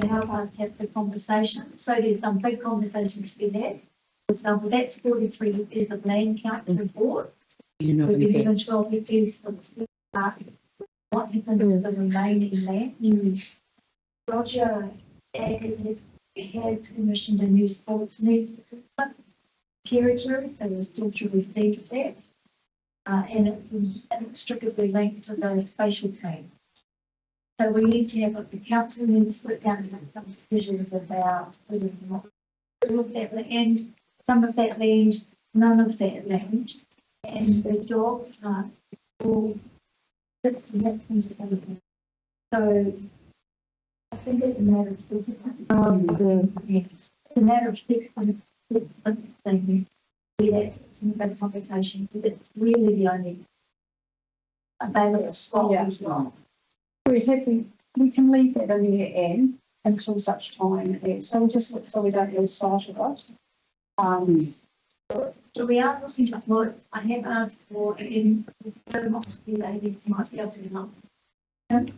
help us have the conversation. So there's some big conversations to be had. For example, that's 43 hectares of land council board. We've been given 12 hectares for the school park. What happens to the remaining land? Roger has commissioned a new sports need territory, so we're still to receive that. And it's inextricably linked to the spatial plan. So we need to have the council needs to sit down and make some decisions about whether or not all of that land, some of that land, none of that land, and the dog park will fit the maximum development. So I think it's a matter of it's a matter of thing. It's in a big conversation, but it's really the only available spot. We're happy, we can leave that in the end until such time as, so we don't lose sight of it. So we are looking at what I have asked for in the ladies might be able to help.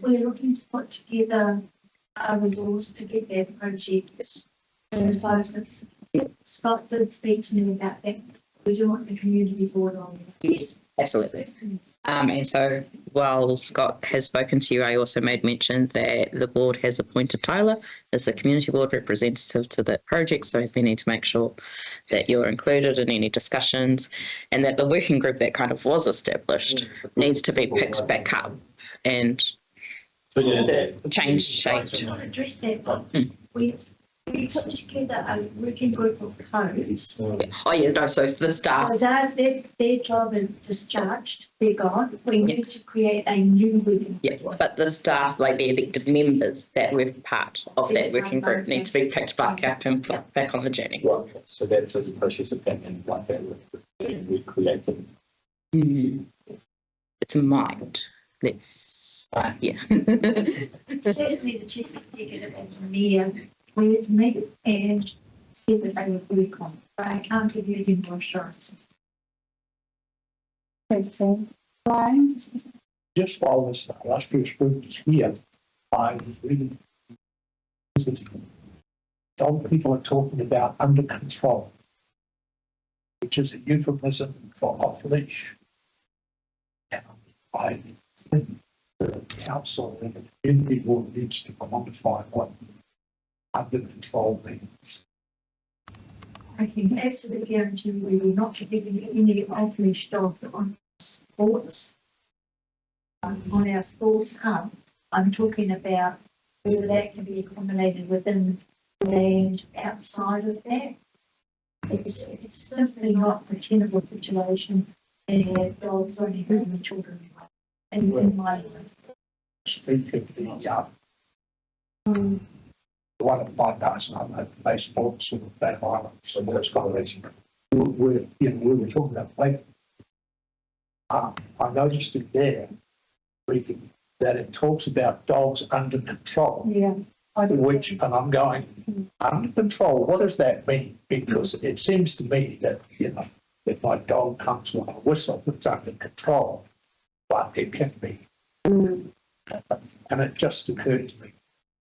We're looking to put together a resource to get that project focused. Scott did speak to me about that. We do want the community board on this. Yes, absolutely. And so while Scott has spoken to you, I also made mention that the board has appointed Tyler as the community board representative to that project. So we need to make sure that you're included in any discussions and that the working group that kind of was established needs to be picked back up and changed shape. I want to address that. We put together a working group of codes. Oh yeah, no, so the staff. So their job is discharged, they're gone. We need to create a new working group. Yeah, but the staff, like the elected members that were part of that working group, need to be picked back up and put back on the journey. Right, so that's a process of getting like that recreated. It's a mind. Let's, yeah. Certainly the chief executive and the mayor with me and said that they would work on it, but I can't give you any more assurances. Thanks, Brian. Just while this illustrious group is here, I was really visiting. Dog people are talking about under control, which is a euphemism for off leash. And I think the council and the community board needs to quantify what under control means. I can absolutely guarantee we will not be giving any off-leash dog on sports, on our sports hub. I'm talking about whether that can be accommodated within land outside of that. It's simply not a tenable situation to have dogs running around with children in my life. Speak of the one of my guys and I know baseball, sort of Bay Islands, so those guys, we were talking about play. I noticed it there, reading that it talks about dogs under control. Yeah. Which, and I'm going, under control, what does that mean? Because it seems to me that, if my dog comes with a whistle, it's under control, but it can be. And it just occurred to me.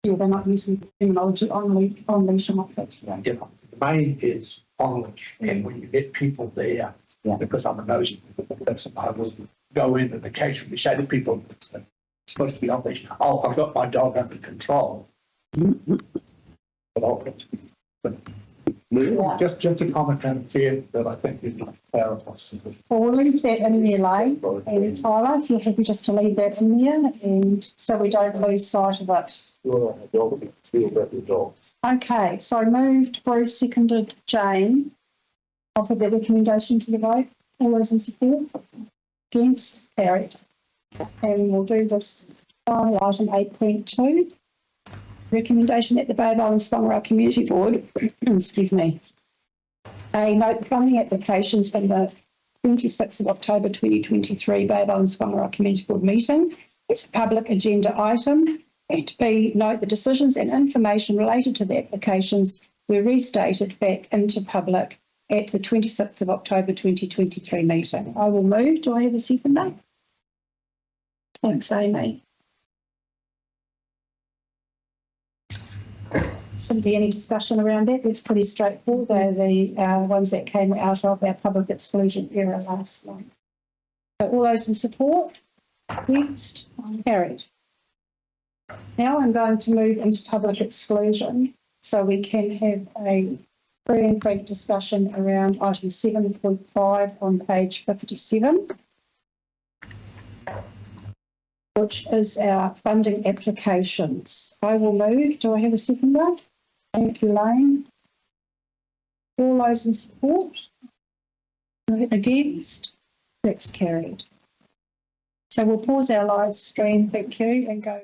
Yeah, they're not using terminology on leash and off leash. Yeah. The main is on leash, and when you get people there, because I'm a nosy person, I will go in and occasionally say to people, it's supposed to be on leash. Oh, I've got my dog under control. But just a comment down here that I think is not clarify. Well, we'll leave that in there, Lane, and Tyler, if you're happy just to leave that in there, and so we don't lose sight of it. Okay, so moved, Bruce, seconded, Jane. I'll put that recommendation to the vote. All those in support? Against? Carried. And we'll do this final item 8.2. Recommendation that the Bay of Islands-Whangaroa Community Board, excuse me, note the funding applications from the 26th of October 2023 Bay of Islands-Whangaroa Community Board meeting. It's a public agenda item. And B, note the decisions and information related to the applications were restated back into public at the 26th of October 2023 meeting. I will move. Do I have a second now? Thanks, Amy. Shouldn't be any discussion around that. It's pretty straightforward. They're the ones that came out of our public exclusion era last month. So all those in support? Next, carried. Now I'm going to move into public exclusion so we can have a very and frank discussion around item 7.5 on page 57, which is our funding applications. I will move. Do I have a seconder? Thank you, Lane. All those in support? Against? That's carried. So we'll pause our live stream, thank you, and go.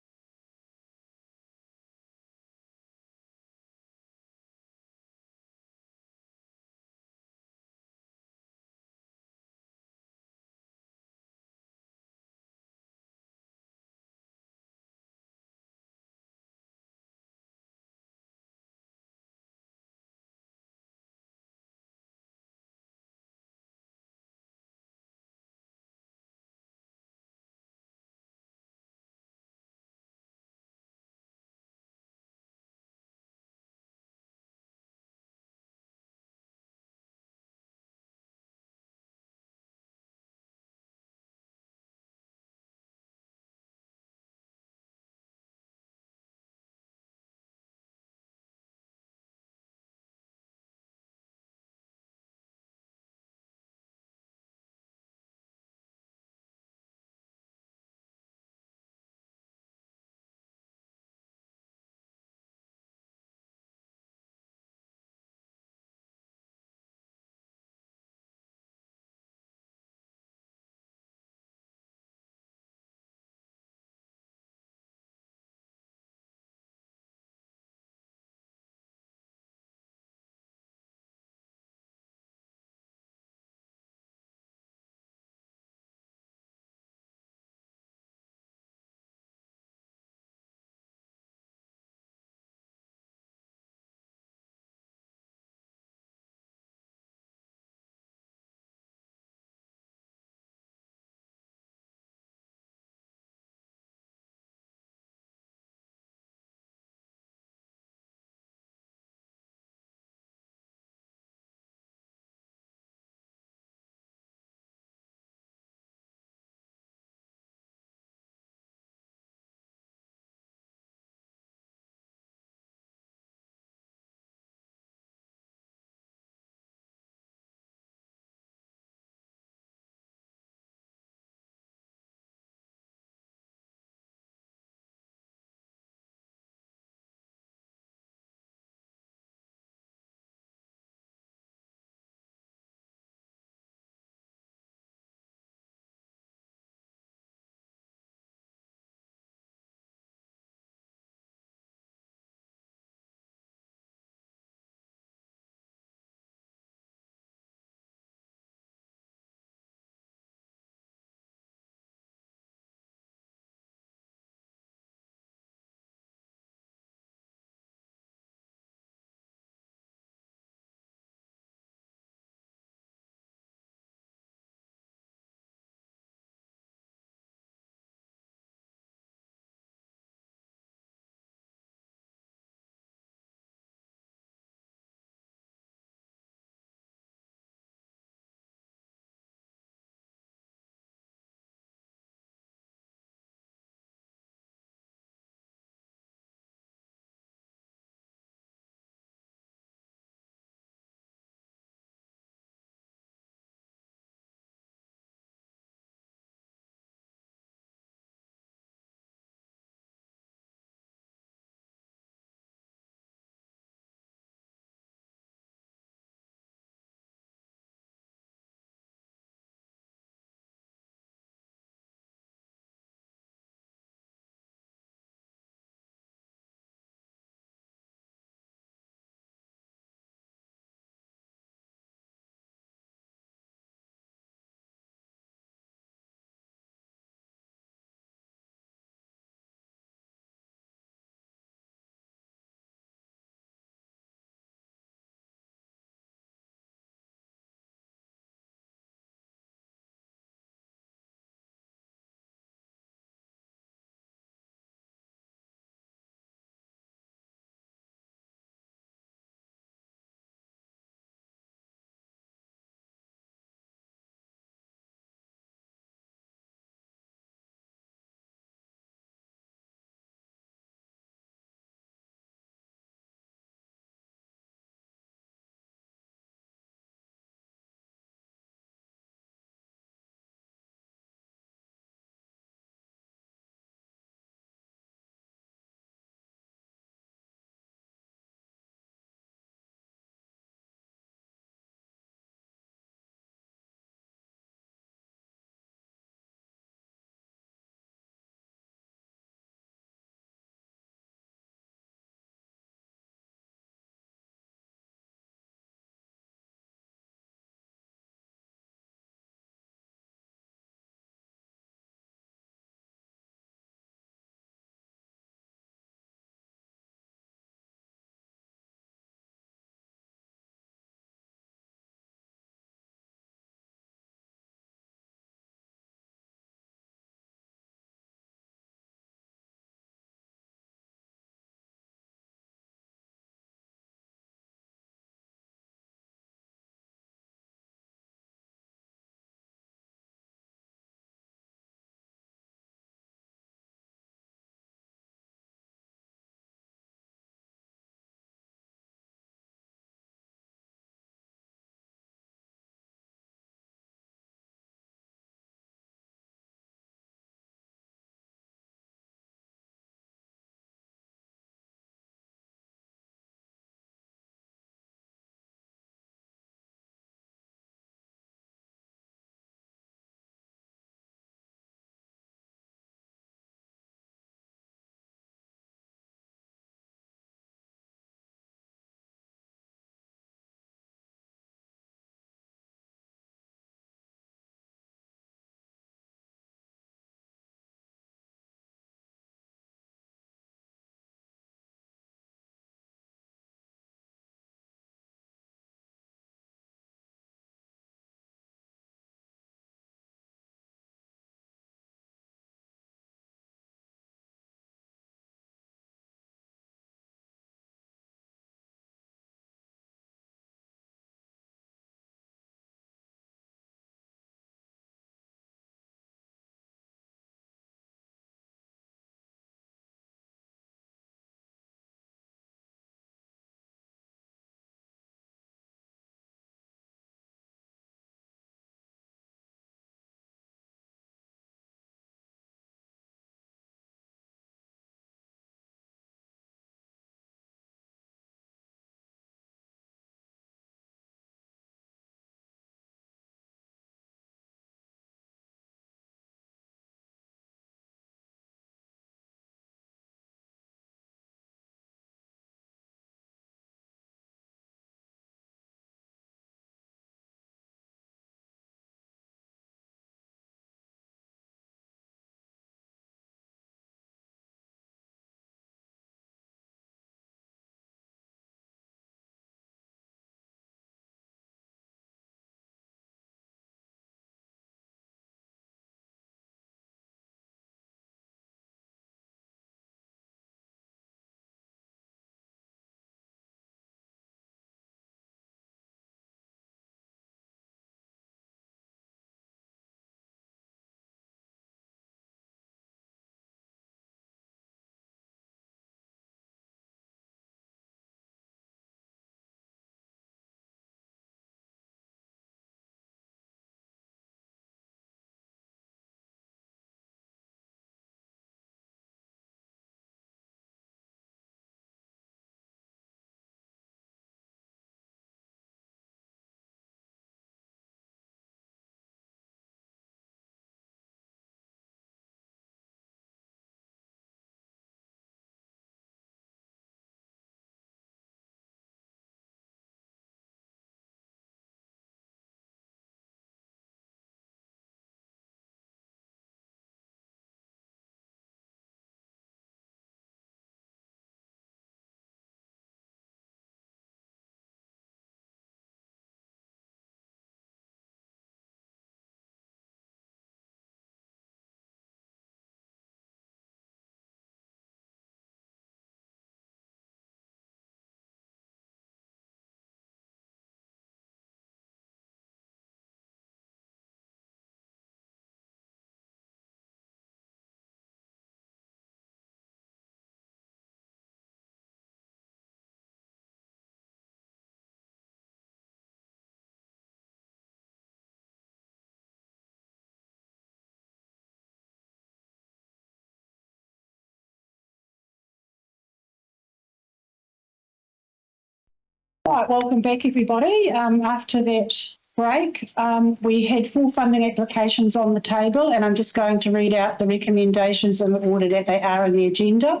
Right, welcome back everybody. After that break, we had 4 funding applications on the table, and I'm just going to read out the recommendations in the order that they are in the agenda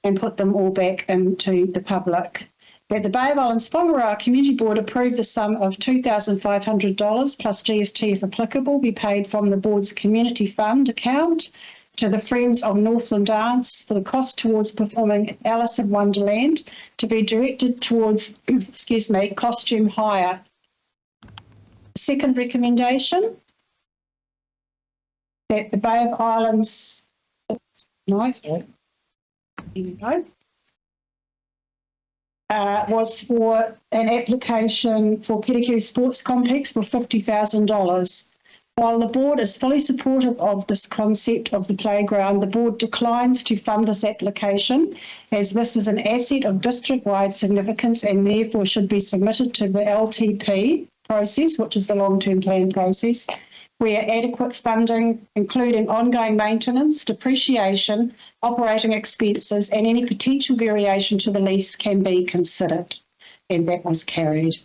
and put them all back into the public. That the Bay of Islands-Whangaroa Community Board approve the sum of $2,500 plus GST if applicable be paid from the board's community fund account to the Friends of Northland Dance for the cost towards performing Alice in Wonderland to be directed towards, costume hire. Second recommendation, that the Bay of Islands, was for an application for Kirikiri Sports Complex for $50,000. While the board is fully supportive of this concept of the playground, the board declines to fund this application as this is an asset of district-wide significance and therefore should be submitted to the LTP process, which is the long-term plan process, where adequate funding, including ongoing maintenance, depreciation, operating expenses, and any potential variation to the lease can be considered. And that was carried.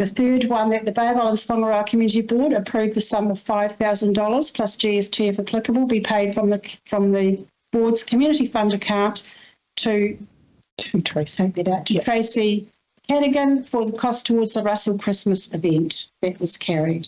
The third one, that the Bay of Islands-Whangaroa Community Board approve the sum of $5,000 plus GST if applicable be paid from the board's community fund account to Tracy Cadigan for the cost towards the Russell Christmas event. That was carried.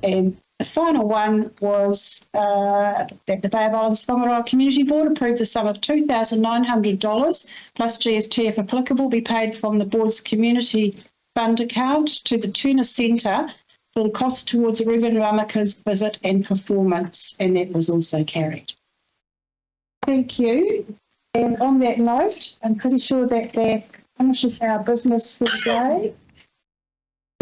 And the final one was that the Bay of Islands-Whangaroa Community Board approve the sum of $2,900 plus GST if applicable be paid from the board's community fund account to the Tuna Centre for the cost towards Ruben Ramaka's visit and performance, and that was also carried. Thank you. And on that note, I'm pretty sure that finishes our business for the day.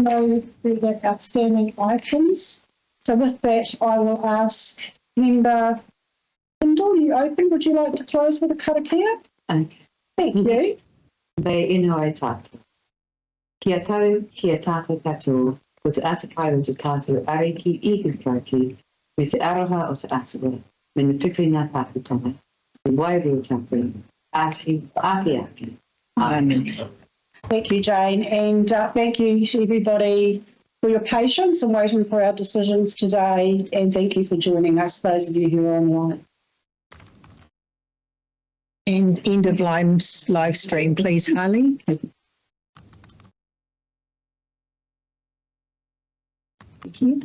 No further outstanding items. So with that, I will ask Member Hindle, you open? Would you like to close with a karakia? Okay. Thank you. Bei ino e tata. Kia tau, kia tata katoa, o te atapai o te tātou ariki I kukraki, me te aroha o te atawa, me na tuwhina tāputanga, te wairu o tāpui, aki. Amen. Thank you, Jane, and thank you to everybody for your patience and waiting for our decisions today, and thank you for joining us, those of you who are online. And end of live stream, please, Harley. Thank you.